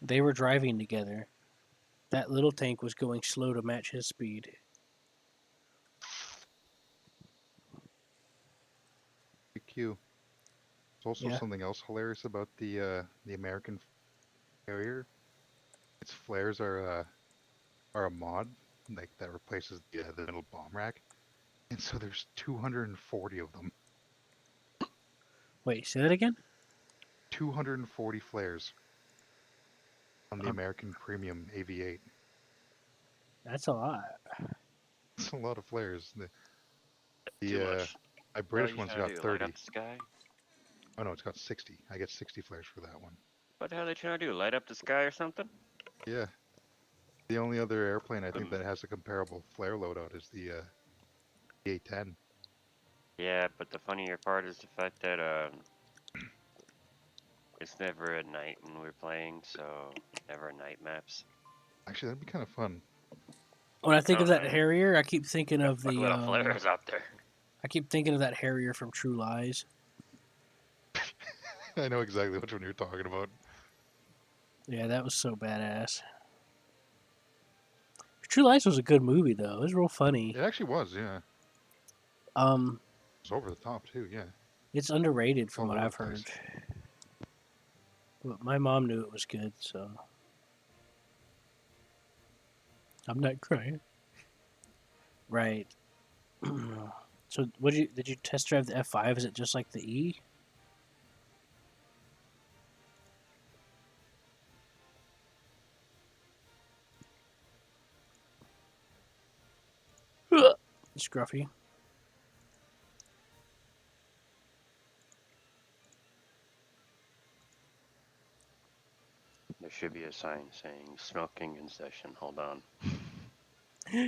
They were driving together. That little tank was going slow to match his speed. Q. There's also Yeah. something else hilarious about the American carrier. Its flares are a mod like that replaces the middle bomb rack, and so there's 240 of them. Wait, say that again? 240 flares on the Um, American Premium AV8. That's a lot. It's a lot of flares. Too The much. my What British are you one's trying got to do, light 30. up the sky? Oh no, it's got 60. I get 60 flares for that one. What the hell are they trying to do? Light up the sky or something? Yeah. The only other airplane I think that has a comparable flare loadout is the A10. Yeah, but the funnier part is the fact that it's never at night when we're playing, so never night maps. Actually, that'd be kind of fun. When I think of that Alright. Harrier, I keep thinking of Fuck little the. flares out there. I keep thinking of that Harrier from True Lies. I know exactly which one you're talking about. Yeah, that was so badass. True Lies was a good movie though. It was real funny. It actually was, yeah. Um, It was over the top too, yeah. it's underrated from All what over I've the place. heard. But my mom knew it was good, so I'm not crying. Right. So, did you test drive the F5? Is it just like the E? Scruffy. There should be a sign saying smoking in session. Hold on.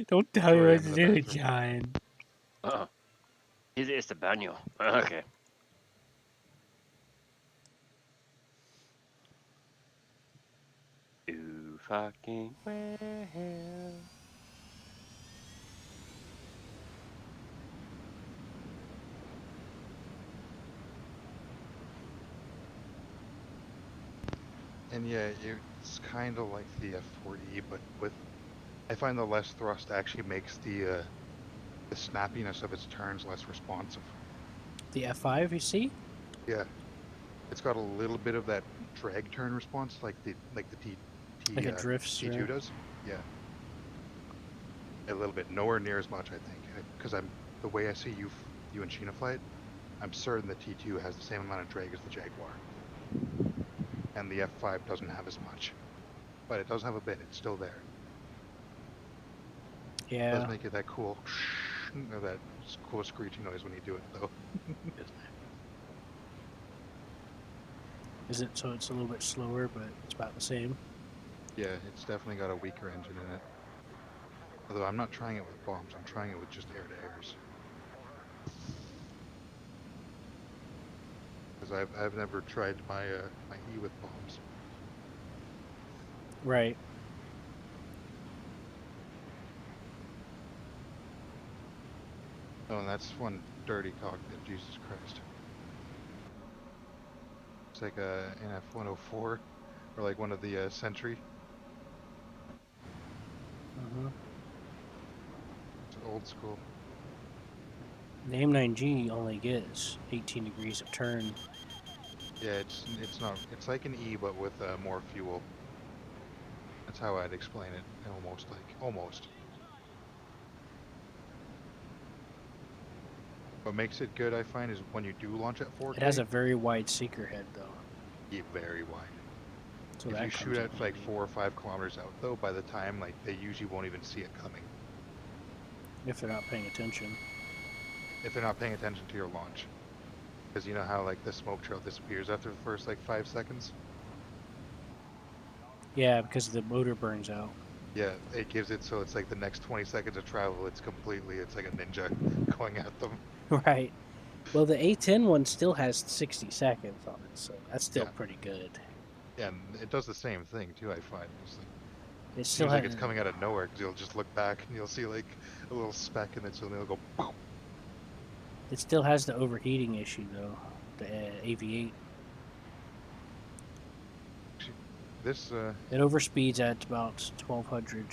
Don't tell me Sorry, what I'm to in the do, bathroom. John. Oh. It's the baño. Okay. You fucking well. And yeah, it's kind of like the F40, but with I find the less thrust actually makes the the snappiness of its turns less responsive. The F5, you see? Yeah, it's got a little bit of that drag turn response, like the Like it drifts, T2 right? does. Yeah, a little bit, nowhere near as much, I think, because the way I see you and Sheena fly it, I'm certain the T2 has the same amount of drag as the Jaguar, and the F5 doesn't have as much, but it does have a bit. It's still there. It does Yeah. make it that cool, or that cool screeching noise when you do it, though. Is it so it's a little bit slower, but it's about the same? Yeah, it's definitely got a weaker engine in it. Although I'm not trying it with bombs, I'm trying it with just air-to-airs. Because I've never tried my my E with bombs. Right. Oh, and that's one dirty cockpit, Jesus Christ. It's like a NF-104, or like one of the Sentry. Uh-huh. It's old school. The M9G only gets 18 degrees of turn. Yeah, it's not. It's like an E, but with more fuel. That's how I'd explain it. Almost. What makes it good, I find, is when you do launch at 4K, It has a very wide seeker head, though. yeah, very wide. So If that you comes shoot in at like handy. 4 or 5 kilometers out, though, by the time like they usually won't even see it coming If they're not paying attention. if they're not paying attention to your launch. Because you know how like the smoke trail disappears after the first like 5 seconds. Yeah, because the motor burns out. Yeah, it gives it so it's like the next 20 seconds of travel, it's like a ninja going at them. Right. Well, the A10 one still has 60 seconds on it, so that's still Yeah, pretty good. yeah, and it does the same thing too. I find it's like It still seems like has. it's coming out of nowhere because you'll just look back and you'll see like a little speck in it, so it'll go boom. It still has the overheating issue though. The AV8. This It overspeeds at about 1200